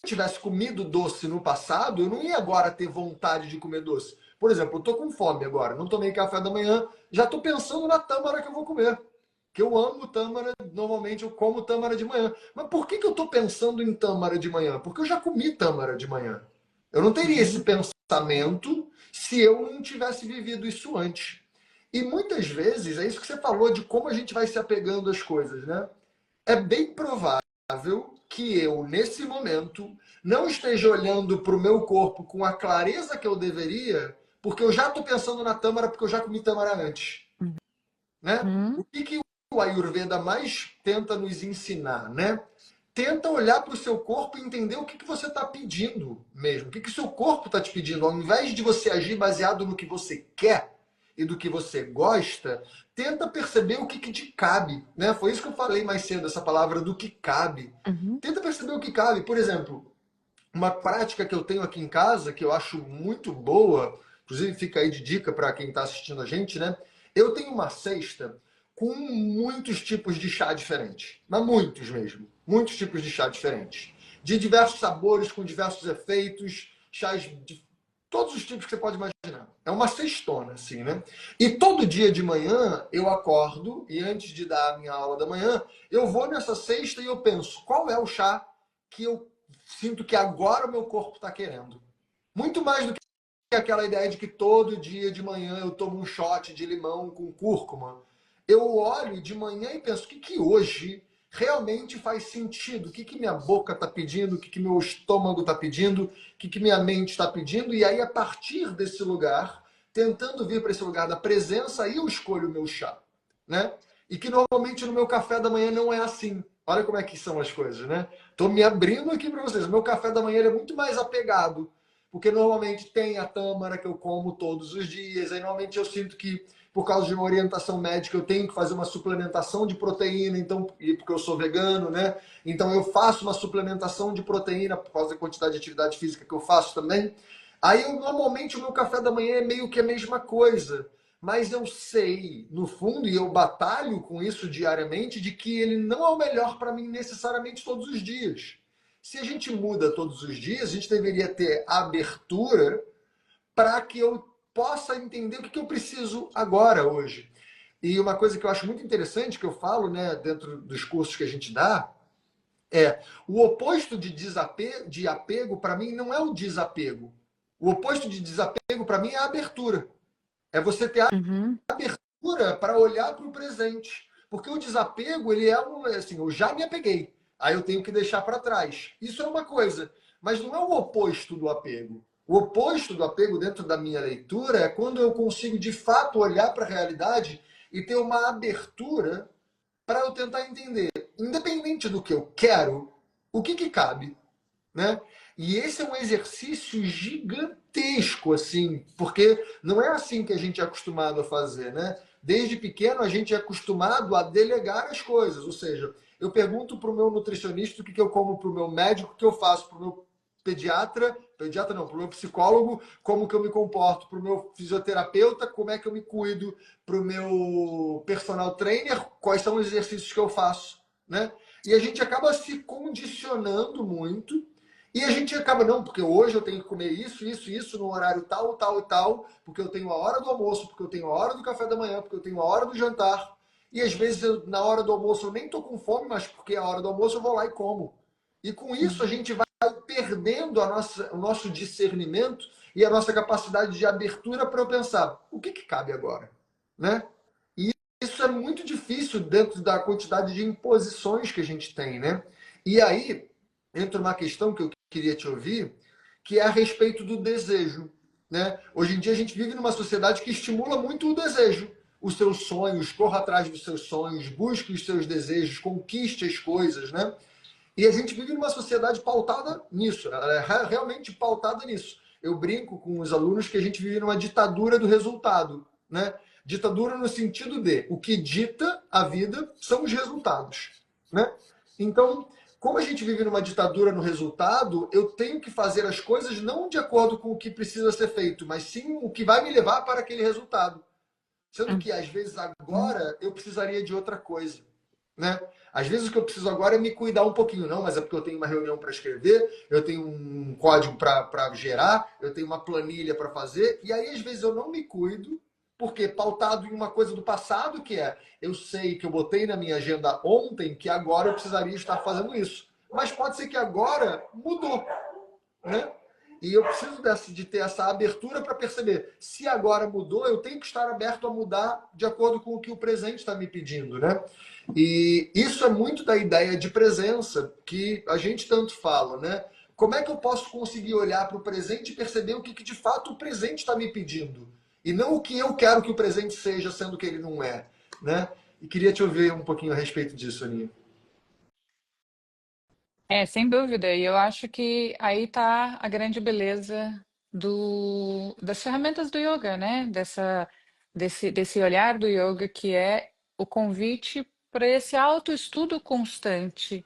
tivesse comido doce no passado, eu não ia agora ter vontade de comer doce. Por exemplo, eu tô com fome agora, não tomei café da manhã, já tô pensando na tâmara que eu vou comer. Que eu amo tâmara, normalmente eu como tâmara de manhã. Mas por que eu tô pensando em tâmara de manhã? Porque eu já comi tâmara de manhã. Eu não teria esse uhum, pensamento se eu não tivesse vivido isso antes. E muitas vezes, é isso que você falou de como a gente vai se apegando às coisas, né? É bem provável que eu, nesse momento, não esteja olhando para o meu corpo com a clareza que eu deveria, porque eu já estou pensando na tâmara, porque eu já comi tâmara antes, né? uhum, O que o Ayurveda mais tenta nos ensinar, né? Tenta olhar para o seu corpo e entender o que você está pedindo mesmo. O que o seu corpo está te pedindo. Ao invés de você agir baseado no que você quer e do que você gosta, tenta perceber o que te cabe. Né? Foi isso que eu falei mais cedo, essa palavra do que cabe. uhum. Tenta perceber o que cabe. Por exemplo, uma prática que eu tenho aqui em casa, que eu acho muito boa, inclusive fica aí de dica para quem está assistindo a gente, né? Eu tenho uma cesta com muitos tipos de chá diferentes, mas muitos mesmo, muitos tipos de chá diferentes, de diversos sabores, com diversos efeitos, chás de todos os tipos que você pode imaginar. É uma cestona, assim, né? E todo dia de manhã eu acordo e antes de dar a minha aula da manhã, eu vou nessa cesta e eu penso, qual é o chá que eu sinto que agora o meu corpo está querendo. Muito mais do que aquela ideia de que todo dia de manhã eu tomo um shot de limão com cúrcuma. Eu olho de manhã e penso, o que hoje realmente faz sentido? O que minha boca está pedindo? O que meu estômago está pedindo? O que minha mente está pedindo? E aí, a partir desse lugar, tentando vir para esse lugar da presença, aí eu escolho o meu chá. Né? E que normalmente no meu café da manhã não é assim. Olha como é que são as coisas, né? Estou me abrindo aqui para vocês. O meu café da manhã é muito mais apegado, porque normalmente tem a tâmara que eu como todos os dias. Aí normalmente eu sinto que, por causa de uma orientação médica, eu tenho que fazer uma suplementação de proteína, então, e porque eu sou vegano, né? Então eu faço uma suplementação de proteína por causa da quantidade de atividade física que eu faço também. Aí, normalmente, o meu café da manhã é meio que a mesma coisa. Mas eu sei, no fundo, e eu batalho com isso diariamente, de que ele não é o melhor para mim necessariamente todos os dias. Se a gente muda todos os dias, a gente deveria ter abertura para que eu possa entender o que eu preciso agora, hoje. E uma coisa que eu acho muito interessante, que eu falo, né, dentro dos cursos que a gente dá, O oposto de apego, para mim, não é o desapego. O oposto de desapego, para mim, é a abertura. É você ter a Uhum, abertura para olhar para o presente. Porque o desapego, ele é um, assim, eu já me apeguei, aí eu tenho que deixar para trás. Isso é uma coisa, mas não é o oposto do apego. O oposto do apego, dentro da minha leitura, é quando eu consigo de fato olhar para a realidade e ter uma abertura para eu tentar entender, independente do que eu quero, o que, que cabe, né? E esse é um exercício gigantesco, assim, porque não é assim que a gente é acostumado a fazer, né? Desde pequeno a gente é acostumado a delegar as coisas, ou seja, eu pergunto para o meu nutricionista o que, que eu como, para o meu médico, o que eu faço para o meu pediatra não, para o meu psicólogo, como que eu me comporto, para o meu fisioterapeuta, como é que eu me cuido, para o meu personal trainer, quais são os exercícios que eu faço, né? E a gente acaba se condicionando muito e a gente acaba, não, porque hoje eu tenho que comer isso, isso, isso, no horário tal, tal e tal, porque eu tenho a hora do almoço, porque eu tenho a hora do café da manhã, porque eu tenho a hora do jantar. E às vezes na hora do almoço eu nem tô com fome, mas porque é a hora do almoço eu vou lá e como. E com isso a uhum. gente vai perdendo o nosso discernimento e a nossa capacidade de abertura para eu pensar, o que, que cabe agora? Né? E isso é muito difícil dentro da quantidade de imposições que a gente tem, né? E aí entra uma questão que eu queria te ouvir, que é a respeito do desejo, né? Hoje em dia a gente vive numa sociedade que estimula muito o desejo, os seus sonhos, corra atrás dos seus sonhos, busque os seus desejos, conquiste as coisas, né? E a gente vive numa sociedade pautada nisso, ela é realmente pautada nisso. Eu brinco com os alunos que a gente vive numa ditadura do resultado, né? Ditadura no sentido de o que dita a vida são os resultados, né? Então, como a gente vive numa ditadura no resultado, eu tenho que fazer as coisas não de acordo com o que precisa ser feito, mas sim o que vai me levar para aquele resultado. Sendo que às vezes Uhum. agora eu precisaria de outra coisa, né? Às vezes o que eu preciso agora é me cuidar um pouquinho, não, mas é porque eu tenho uma reunião para escrever, eu tenho um código para gerar, eu tenho uma planilha para fazer, e aí às vezes eu não me cuido, porque pautado em uma coisa do passado, que é eu sei que eu botei na minha agenda ontem que agora eu precisaria estar fazendo isso. Mas pode ser que agora mudou, né? E eu preciso de ter essa abertura para perceber se agora mudou, eu tenho que estar aberto a mudar de acordo com o que o presente está me pedindo, né? E isso é muito da ideia de presença que a gente tanto fala, né? Como é que eu posso conseguir olhar para o presente e perceber o que, que de fato o presente está me pedindo? E não o que eu quero que o presente seja, sendo que ele não é, né? E queria te ouvir um pouquinho a respeito disso, Aninha. É, sem dúvida. E eu acho que aí está a grande beleza das ferramentas do yoga, né? Desse olhar do yoga que é o convite para esse autoestudo constante,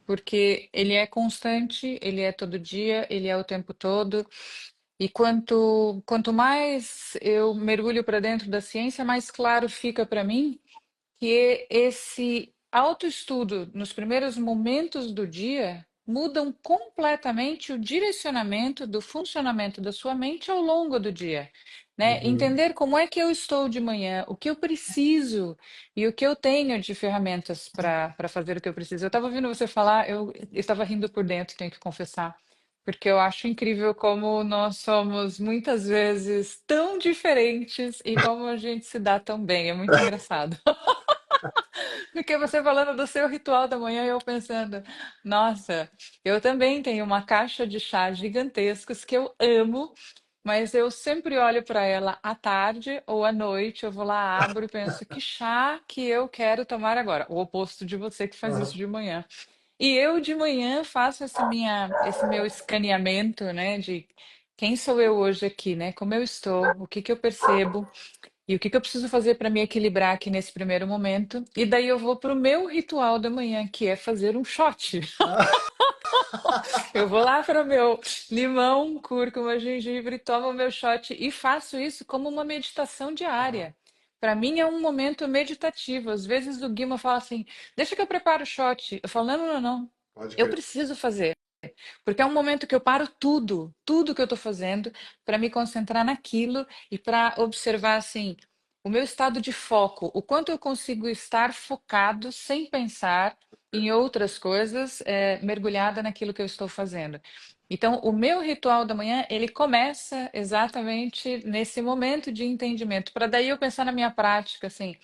porque ele é constante, ele é todo dia, ele é o tempo todo. E quanto mais eu mergulho para dentro da ciência, mais claro fica para mim que esse autoestudo nos primeiros momentos do dia mudam completamente o direcionamento do funcionamento da sua mente ao longo do dia, né? Uhum. Entender como é que eu estou de manhã, o que eu preciso e o que eu tenho de ferramentas para fazer o que eu preciso. Eu estava ouvindo você falar, eu estava rindo por dentro, tenho que confessar. Porque eu acho incrível como nós somos muitas vezes tão diferentes e como a gente se dá tão bem. É muito engraçado. Porque você falando do seu ritual da manhã, eu pensando, nossa, eu também tenho uma caixa de chá gigantescos que eu amo, mas eu sempre olho para ela à tarde ou à noite, eu vou lá, abro e penso, que chá que eu quero tomar agora? O oposto de você que faz isso Uhum. de manhã. E eu de manhã faço esse meu escaneamento, né, de quem sou eu hoje aqui, né? Como eu estou, o que que eu percebo? E o que que eu preciso fazer para me equilibrar aqui nesse primeiro momento? E daí eu vou para o meu ritual da manhã, que é fazer um shot. Eu vou lá para o meu limão, cúrcuma, gengibre, tomo o meu shot e faço isso como uma meditação diária. Para mim é um momento meditativo. Às vezes o Guima fala assim: deixa que eu preparo o shot. Eu falo: não, não, não, não. Pode Eu crer. preciso fazer. Porque é um momento que eu paro tudo, tudo que eu estou fazendo, para me concentrar naquilo e para observar assim o meu estado de foco, o quanto eu consigo estar focado sem pensar em outras coisas, mergulhada naquilo que eu estou fazendo. Então, o meu ritual da manhã, ele começa exatamente nesse momento de entendimento, para daí eu pensar na minha prática, assim,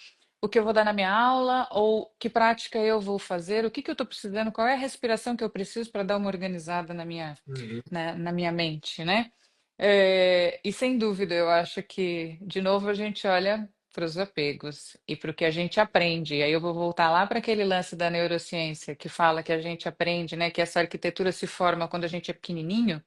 o que eu vou dar na minha aula, ou que prática eu vou fazer, o que que eu estou precisando, qual é a respiração que eu preciso para dar uma organizada Uhum. na minha mente, né? E sem dúvida, eu acho que, de novo, a gente olha para os apegos e para o que a gente aprende. E aí eu vou voltar lá para aquele lance da neurociência que fala que a gente aprende, né? Que essa arquitetura se forma quando a gente é pequenininho.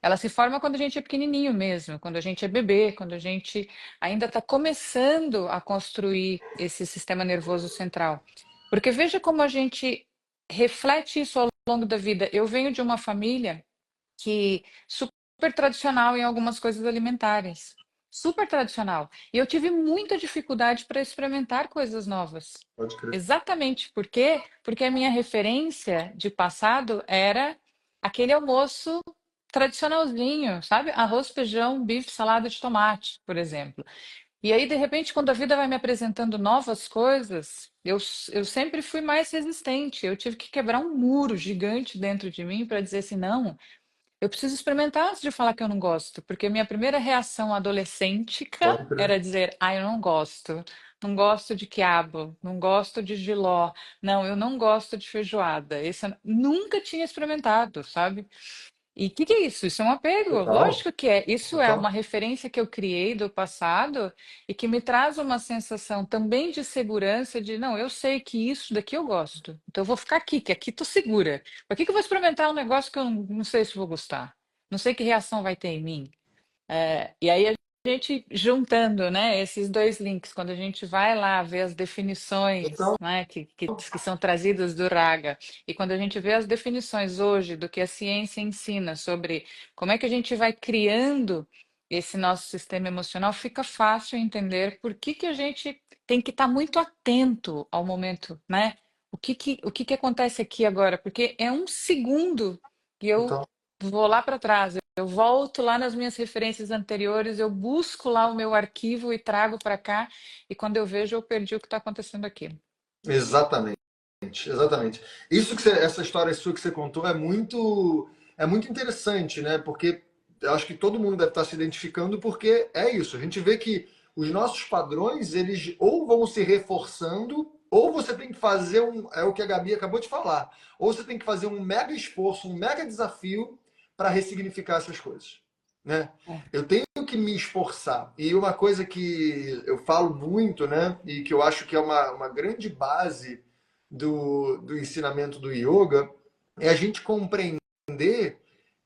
Ela se forma quando a gente é pequenininho mesmo, quando a gente é bebê, quando a gente ainda está começando a construir esse sistema nervoso central. Porque veja como a gente reflete isso ao longo da vida. Eu venho de uma família que super tradicional em algumas coisas alimentares. Super tradicional. E eu tive muita dificuldade para experimentar coisas novas. Pode crer. Exatamente por quê? Porque a minha referência de passado era aquele almoço tradicionalzinho, sabe? Arroz, feijão, bife, salada de tomate, por exemplo. E aí, de repente, quando a vida vai me apresentando novas coisas, eu sempre fui mais resistente. Eu tive que quebrar um muro gigante dentro de mim para dizer assim, não. Eu preciso experimentar antes de falar que eu não gosto, porque a minha primeira reação adolescêntica Pode crer. era dizer, ah, eu não gosto. Não gosto de quiabo, não gosto de jiló, não, eu não gosto de feijoada. Esse eu nunca tinha experimentado, sabe? E o que é isso? Isso é um apego? Total. Lógico que é. Isso é uma Total. referência que eu criei do passado e que me traz uma sensação também de segurança de, não, eu sei que isso daqui eu gosto. Então eu vou ficar aqui, que aqui tô segura. Por que que eu vou experimentar um negócio que eu não sei se vou gostar? Não sei que reação vai ter em mim. E aí a gente juntando, né, esses dois links, quando a gente vai lá ver as definições, Total. né, que são trazidas do Raga, e quando a gente vê as definições hoje do que a ciência ensina sobre como é que a gente vai criando esse nosso sistema emocional, fica fácil entender por que que a gente tem que estar muito atento ao momento, né? O que que acontece aqui agora? Porque é um segundo que eu Total. vou lá para trás. Eu volto lá nas minhas referências anteriores, eu busco lá o meu arquivo e trago para cá, e quando eu vejo, eu perdi o que está acontecendo aqui. Exatamente. Exatamente. Essa história sua que você contou é muito interessante, né? Porque eu acho que todo mundo deve estar se identificando porque é isso. A gente vê que os nossos padrões, eles ou vão se reforçando, ou você tem que fazer é o que a Gabi acabou de falar, ou você tem que fazer um mega esforço, um mega desafio para ressignificar essas coisas, né? É. Eu tenho que me esforçar. E uma coisa que eu falo muito, né? E que eu acho que é uma grande base do ensinamento do yoga é a gente compreender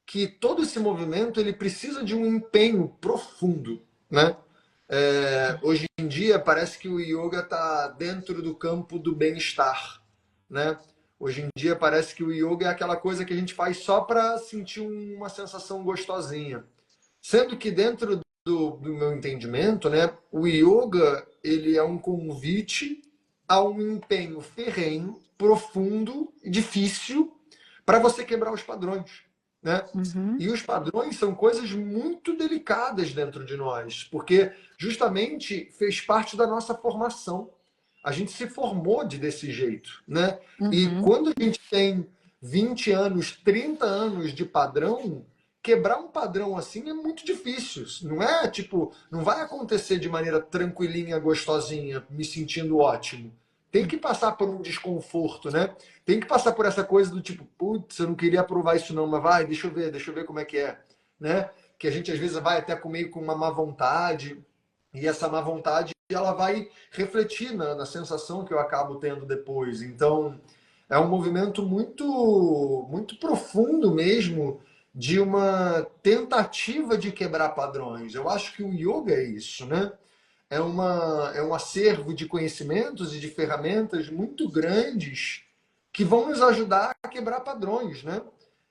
que todo esse movimento ele precisa de um empenho profundo, né? Hoje em dia parece que o yoga está dentro do campo do bem-estar, né? Hoje em dia parece que o yoga é aquela coisa que a gente faz só para sentir uma sensação gostosinha, sendo que dentro do meu entendimento, né, o yoga ele é um convite a um empenho ferrenho, profundo e difícil para você quebrar os padrões, né? Uhum, E os padrões são coisas muito delicadas dentro de nós, porque justamente fez parte da nossa formação. A gente se formou desse jeito, né? E uhum. quando a gente tem 20 anos, 30 anos de padrão, quebrar um padrão assim é muito difícil. Não é tipo, não vai acontecer de maneira tranquilinha, gostosinha, me sentindo ótimo. Tem que passar por um desconforto, né? Tem que passar por essa coisa do tipo, putz, eu não queria aprovar isso não, mas vai, deixa eu ver como é que é, né? Que a gente às vezes vai até meio com uma má vontade, e essa má vontade ela vai refletir na sensação que eu acabo tendo depois. Então, é um movimento muito profundo mesmo de uma tentativa de quebrar padrões. Eu acho que o yoga é isso, né? É um acervo de conhecimentos e de ferramentas muito grandes que vão nos ajudar a quebrar padrões, né?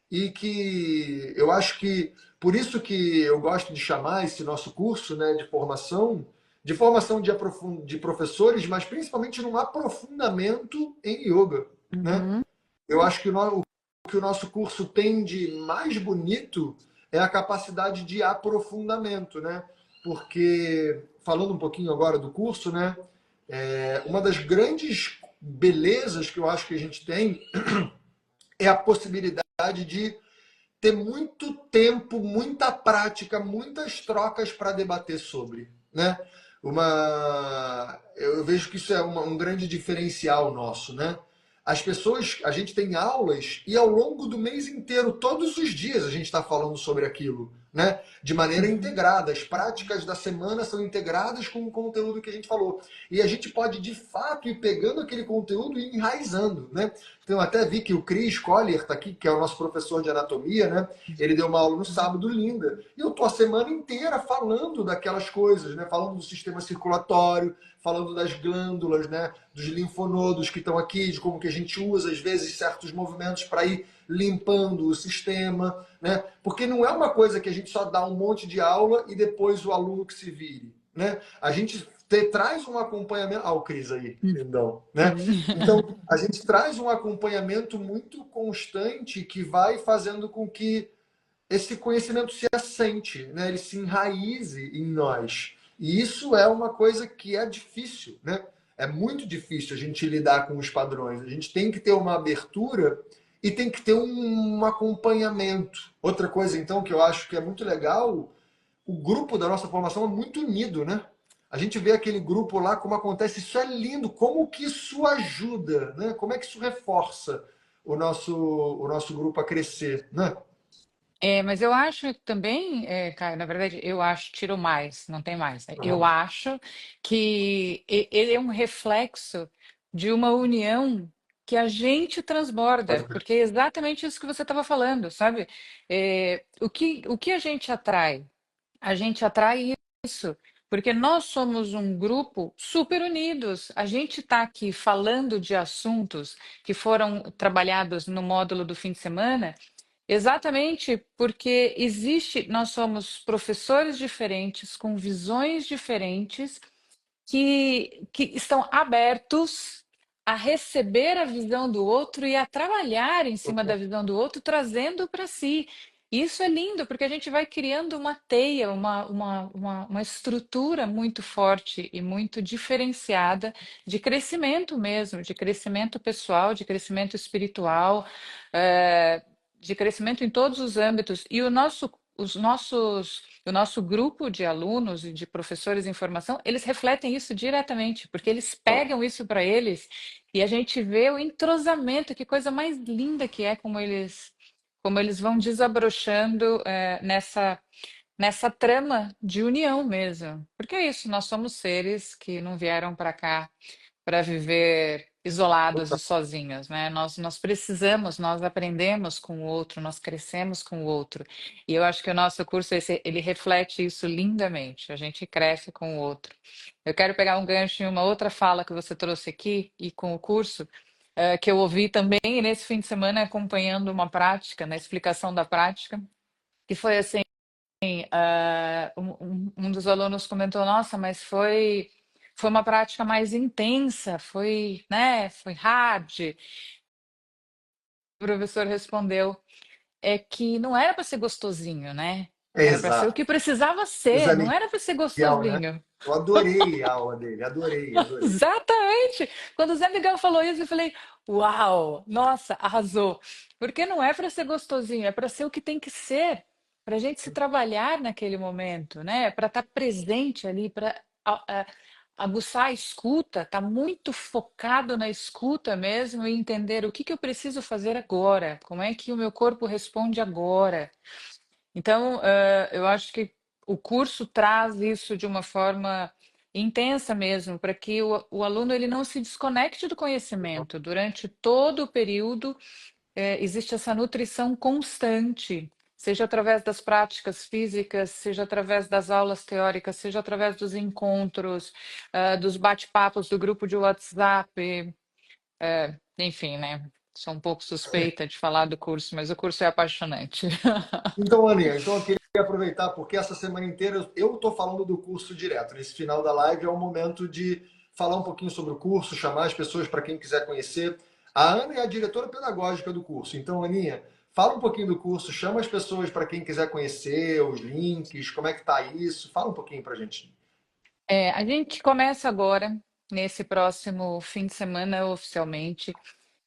E que eu acho que por isso que eu gosto de chamar esse nosso curso, né, de formação de professores, mas principalmente num aprofundamento em yoga, né? Uhum, Eu acho que o que o nosso curso tem de mais bonito é a capacidade de aprofundamento, né? Porque, falando um pouquinho agora do curso, né? Uma das grandes belezas que eu acho que a gente tem é a possibilidade de ter muito tempo, muita prática, muitas trocas para debater sobre, né? Eu vejo que isso é um grande diferencial nosso, né? As pessoas, a gente tem aulas e ao longo do mês inteiro, todos os dias, a gente está falando sobre aquilo, né? De maneira Uhum. integrada. As práticas da semana são integradas com o conteúdo que a gente falou. E a gente pode, de fato, ir pegando aquele conteúdo e enraizando, né? Então, eu até vi que o Chris Collier está aqui, que é o nosso professor de anatomia, né? Ele deu uma aula no sábado linda. E eu tô a semana inteira falando daquelas coisas, né? Falando do sistema circulatório, falando das glândulas, né? Dos linfonodos que estão aqui, de como que a gente usa, às vezes, certos movimentos para ir limpando o sistema, né? Porque não é uma coisa que a gente só dá um monte de aula e depois o aluno que se vire, né? A gente traz um acompanhamento. Ah, o Cris aí, lindão, né? Então, a gente traz um acompanhamento muito constante que vai fazendo com que esse conhecimento se assente, né? Ele se enraize em nós. E isso é uma coisa que é difícil, né? É muito difícil a gente lidar com os padrões. A gente tem que ter uma abertura e tem que ter um acompanhamento. Outra coisa, então, que eu acho que é muito legal, o grupo da nossa formação é muito unido, né? A gente vê aquele grupo lá, como acontece, isso é lindo, como que isso ajuda, né? Como é que isso reforça o nosso grupo a crescer, né? Mas eu acho também, Caio, na verdade, eu acho, tiro mais, não tem mais, né? Eu Uhum. acho que ele é um reflexo de uma união que a gente Pode transborda, crer. porque é exatamente isso que você estava falando, sabe? O que a gente atrai? A gente atrai isso, porque nós somos um grupo super unidos. A gente está aqui falando de assuntos que foram trabalhados no módulo do fim de semana. Exatamente, porque nós somos professores diferentes, com visões diferentes, que estão abertos a receber a visão do outro e a trabalhar em cima da visão do outro, trazendo para si. Isso é lindo, porque a gente vai criando uma teia, uma estrutura muito forte e muito diferenciada de crescimento mesmo, de crescimento pessoal, de crescimento espiritual, eh, de crescimento em todos os âmbitos. E o nosso grupo de alunos e de professores em formação, eles refletem isso diretamente, porque eles pegam isso para eles e a gente vê o entrosamento, que coisa mais linda que é como eles vão desabrochando nessa trama de união mesmo. Porque é isso, nós somos seres que não vieram para cá para viver isolados e sozinhos, né? Nós precisamos, nós aprendemos com o outro, nós crescemos com o outro. E eu acho que o nosso curso, ele reflete isso lindamente. A gente cresce com o outro. Eu quero pegar um gancho em uma outra fala que você trouxe aqui e com o curso, que eu ouvi também nesse fim de semana acompanhando uma prática, na explicação da prática, que foi assim, um dos alunos comentou, nossa, mas foi uma prática mais intensa, foi, né, foi hard. O professor respondeu, é que não era para ser gostosinho, né? É Era para ser o exato. que precisava O ser, Zé não Miguel, era para ser né? gostosinho. Eu adorei a aula dele, adorei, adorei. Exatamente! Quando o Zé Miguel falou isso, eu falei, uau, nossa, arrasou. Porque não é para ser gostosinho, é para ser o que tem que ser, para a gente se trabalhar naquele momento, né? Para estar presente ali, para aguçar a escuta, tá muito focado na escuta mesmo e entender o que que eu preciso fazer agora, como é que o meu corpo responde agora. Então, eu acho que o curso traz isso de uma forma intensa mesmo, para que o aluno ele não se desconecte do conhecimento. Durante todo o período, existe essa nutrição constante, seja através das práticas físicas, seja através das aulas teóricas, seja através dos encontros, dos bate-papos do grupo de WhatsApp, enfim, né? Sou um pouco suspeita de falar do curso, mas o curso é apaixonante. Então, Aninha, então eu queria aproveitar, porque essa semana inteira eu estou falando do curso direto. Nesse final da live é o momento de falar um pouquinho sobre o curso, chamar as pessoas para quem quiser conhecer. A Ana é a diretora pedagógica do curso. Então, Aninha, fala um pouquinho do curso, chama as pessoas para quem quiser conhecer, os links, como é que tá isso. Fala um pouquinho para a gente. A gente começa agora, nesse próximo fim de semana oficialmente.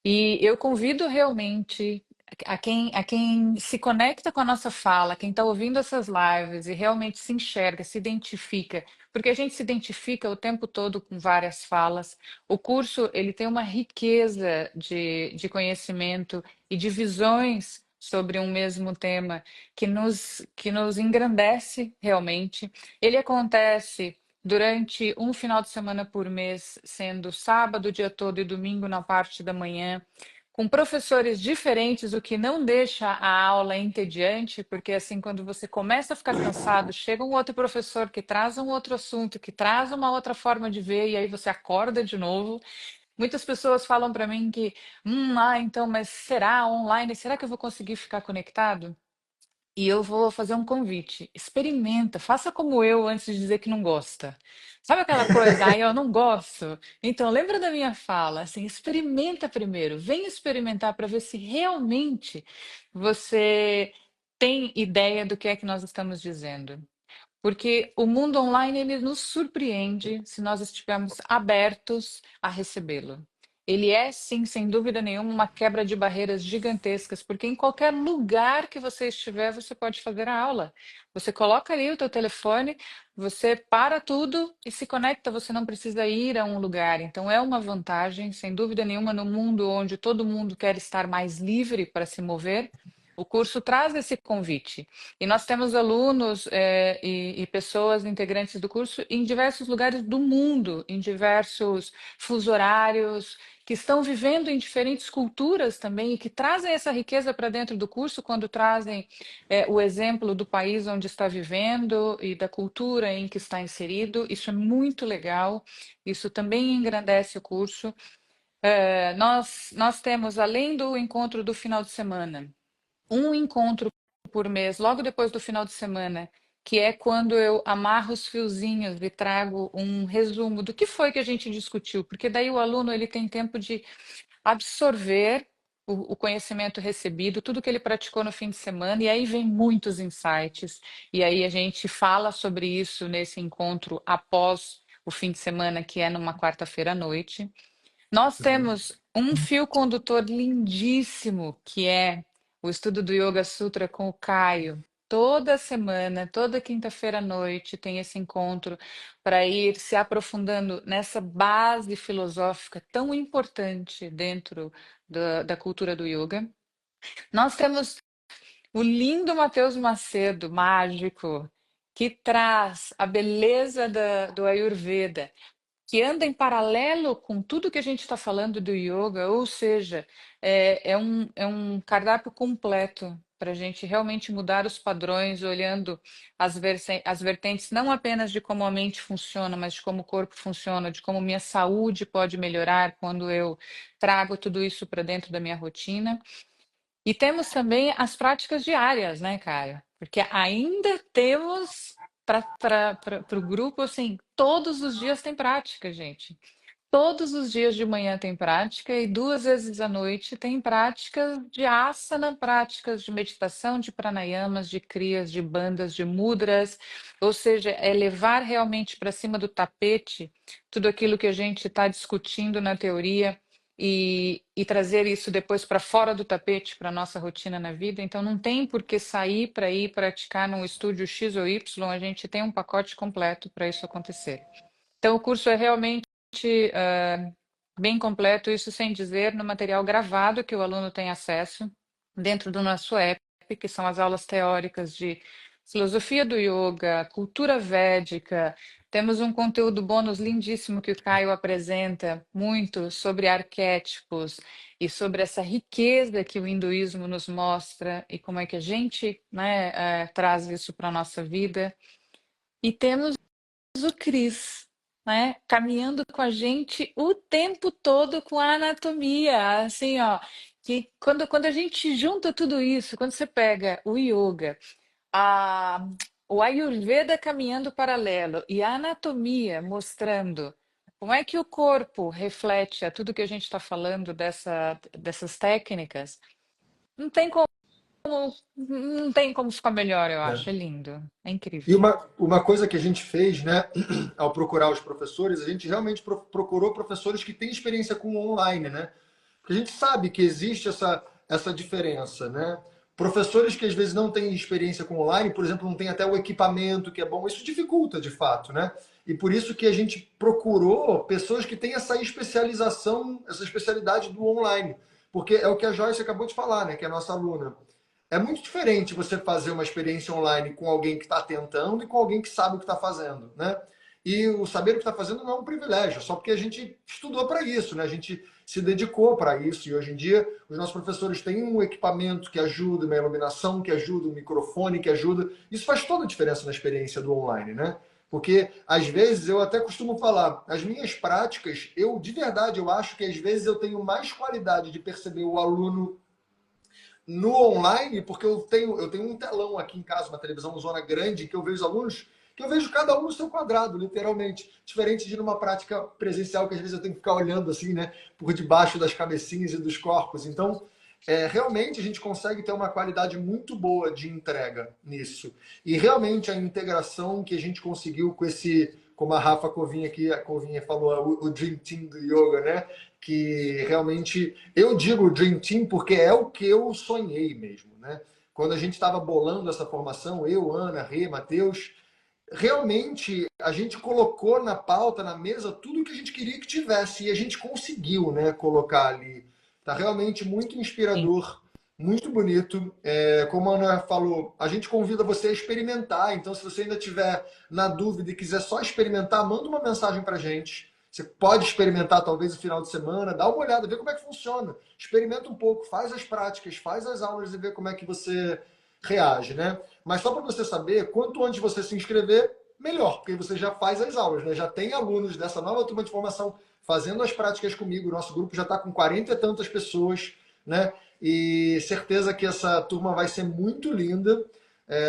E eu convido realmente a quem se conecta com a nossa fala, quem está ouvindo essas lives e realmente se enxerga, se identifica, porque a gente se identifica o tempo todo com várias falas. O curso ele tem uma riqueza de conhecimento e de visões sobre um mesmo tema que nos engrandece realmente. Ele acontece durante um final de semana por mês, sendo sábado o dia todo e domingo na parte da manhã, com professores diferentes, o que não deixa a aula entediante, porque assim, quando você começa a ficar cansado, chega um outro professor que traz um outro assunto, que traz uma outra forma de ver, e aí você acorda de novo. Muitas pessoas falam para mim que, então, mas será online? Será que eu vou conseguir ficar conectado? E eu vou fazer um convite. Experimenta, faça como eu antes de dizer que não gosta. Sabe aquela coisa, eu não gosto? Então, lembra da minha fala, assim, experimenta primeiro, vem experimentar para ver se realmente você tem ideia do que é que nós estamos dizendo. Porque o mundo online ele nos surpreende se nós estivermos abertos a recebê-lo. Ele é, sim, sem dúvida nenhuma, uma quebra de barreiras gigantescas, porque em qualquer lugar que você estiver, você pode fazer a aula. Você coloca ali o teu telefone, você para tudo e se conecta, você não precisa ir a um lugar. Então é uma vantagem, sem dúvida nenhuma, no mundo onde todo mundo quer estar mais livre para se mover. O curso traz esse convite. E nós temos alunos e pessoas integrantes do curso em diversos lugares do mundo, em diversos fusos horários, que estão vivendo em diferentes culturas também e que trazem essa riqueza para dentro do curso quando trazem o exemplo do país onde está vivendo e da cultura em que está inserido. Isso é muito legal, isso também engrandece o curso. Nós temos, além do encontro do final de semana, um encontro por mês, logo depois do final de semana, que é quando eu amarro os fiozinhos e trago um resumo do que foi que a gente discutiu, porque daí o aluno ele tem tempo de absorver o conhecimento recebido, tudo que ele praticou no fim de semana, e aí vem muitos insights, e aí a gente fala sobre isso nesse encontro após o fim de semana, que é numa quarta-feira à noite. Nós Uhum. temos um fio condutor lindíssimo, que é o estudo do Yoga Sutra com o Caio. Toda semana, toda quinta-feira à noite, tem esse encontro para ir se aprofundando nessa base filosófica tão importante dentro da cultura do yoga. Nós temos o lindo Matheus Macedo, mágico, que traz a beleza do Ayurveda que anda em paralelo com tudo que a gente está falando do yoga, ou seja, é um cardápio completo para a gente realmente mudar os padrões, olhando as vertentes não apenas de como a mente funciona, mas de como o corpo funciona, de como minha saúde pode melhorar quando eu trago tudo isso para dentro da minha rotina. E temos também as práticas diárias, né, Caio? Porque ainda temos para o grupo, assim, todos os dias tem prática, gente. Todos os dias de manhã tem prática e 2 vezes à noite tem práticas de asana, práticas de meditação, de pranayamas, de kriyas, de bandas, de mudras. Ou seja, é levar realmente para cima do tapete tudo aquilo que a gente está discutindo na teoria e trazer isso depois para fora do tapete, para a nossa rotina na vida. Então, não tem por que sair para ir praticar num estúdio X ou Y, a gente tem um pacote completo para isso acontecer. Então, o curso é realmente bem completo, isso sem dizer no material gravado que o aluno tem acesso dentro do nosso app, que são as aulas teóricas de filosofia do yoga, cultura védica. Temos um conteúdo bônus lindíssimo que o Caio apresenta muito sobre arquétipos e sobre essa riqueza que o hinduísmo nos mostra e como é que a gente, né, traz isso para a nossa vida. E temos o Cris, né? Caminhando com a gente o tempo todo com a anatomia, assim, ó, que quando a gente junta tudo isso, quando você pega o yoga, a, o Ayurveda caminhando paralelo e a anatomia mostrando como é que o corpo reflete a tudo que a gente está falando dessas técnicas, não tem como. não tem como ficar melhor, eu acho. É É. lindo. É incrível. E uma coisa que a gente fez, né, ao procurar os professores, a gente realmente procurou professores que têm experiência com online, né? Porque a gente sabe que existe essa diferença, né? Professores que às vezes não têm experiência com online, por exemplo, não têm até o equipamento que é bom, isso dificulta de fato, né? E por isso que a gente procurou pessoas que têm essa especialização, essa especialidade do online. Porque é o que a Joyce acabou de falar, né? Que é a nossa aluna. É muito diferente você fazer uma experiência online com alguém que está tentando e com alguém que sabe o que está fazendo, né? E o saber o que está fazendo não é um privilégio, só porque a gente estudou para isso, né? A gente se dedicou para isso e hoje em dia os nossos professores têm um equipamento que ajuda, uma iluminação que ajuda, um microfone que ajuda. Isso faz toda a diferença na experiência do online, né? Porque às vezes eu até costumo falar, as minhas práticas, eu de verdade eu acho que às vezes eu tenho mais qualidade de perceber o aluno no online, porque eu tenho um telão aqui em casa, uma televisão zona grande, que eu vejo os alunos, que eu vejo cada um no seu quadrado, literalmente. Diferente de numa prática presencial, que às vezes eu tenho que ficar olhando assim, né, por debaixo das cabecinhas e dos corpos. Então, realmente a gente consegue ter uma qualidade muito boa de entrega nisso. E realmente a integração que a gente conseguiu com esse, como a Rafa Covinha aqui, a Covinha falou, o Dream Team do Yoga, né? Que realmente, eu digo Dream Team porque é o que eu sonhei mesmo, né? Quando a gente estava bolando essa formação, eu, Ana, Rê, Matheus, realmente a gente colocou na pauta, na mesa, tudo o que a gente queria que tivesse e a gente conseguiu, né, colocar ali. Tá realmente muito Sim. inspirador, muito bonito. Como a Ana falou, a gente convida você a experimentar. Então, se você ainda tiver na dúvida e quiser só experimentar, manda uma mensagem para gente. Você pode experimentar talvez no final de semana, dá uma olhada, vê como é que funciona. Experimenta um pouco, faz as práticas, faz as aulas e vê como é que você reage, né? Mas só para você saber, quanto antes você se inscrever, melhor, porque você já faz as aulas, né? Já tem alunos dessa nova turma de formação fazendo as práticas comigo. O nosso grupo já está com 40 e tantas pessoas, né? E certeza que essa turma vai ser muito linda.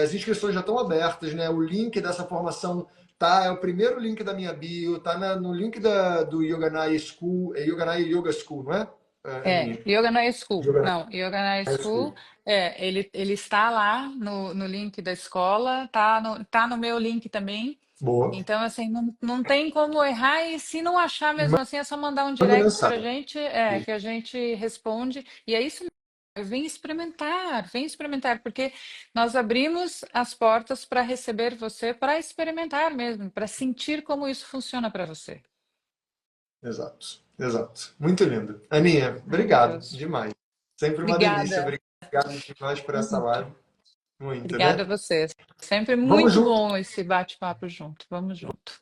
As inscrições já estão abertas, né? O link dessa formação é o primeiro link da minha bio, no link do Yoganai School, é Yoganai Yoga School, não é, Aninha? Yoga na School. Yoganai Não, Yoga na School, School. ele está lá no link da escola, tá no meu link também. Boa. Então, assim, não tem como errar, e se não achar mesmo assim, é só mandar um Manda direct pra mensagem. gente, que a gente responde. E é isso mesmo, vem experimentar, porque nós abrimos as portas para receber você, para experimentar mesmo, para sentir como isso funciona para você. Exato, exato. Muito lindo. Aninha, obrigado Maravilhoso. demais. Sempre uma delícia. Obrigada. Obrigado demais por essa live. Muito, Obrigada a né? você. Sempre Vamos muito junto. bom esse bate-papo junto. Vamos junto.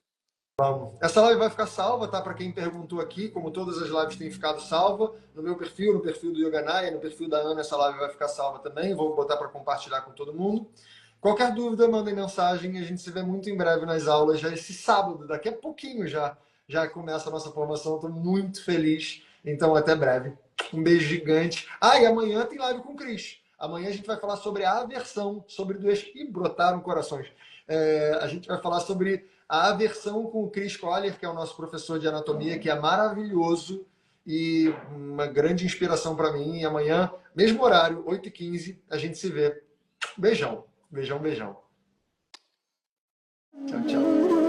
Essa live vai ficar salva, tá? Para quem perguntou aqui, como todas as lives têm ficado salva, no meu perfil, no perfil do Yoganaya, no perfil da Ana, essa live vai ficar salva também. Vou botar para compartilhar com todo mundo. Qualquer dúvida, mandem mensagem. A gente se vê muito em breve nas aulas, já esse sábado, daqui a pouquinho já começa a nossa formação. Estou muito feliz. Então, até breve. Um beijo gigante. E amanhã tem live com o Cris. Amanhã a gente vai falar sobre a aversão, sobre doenças. Ih, brotaram corações. A gente vai falar sobre a aversão com o Chris Collier, que é o nosso professor de anatomia, que é maravilhoso e uma grande inspiração para mim. E amanhã, mesmo horário, 8h15, a gente se vê. Beijão, beijão, beijão. Tchau, tchau.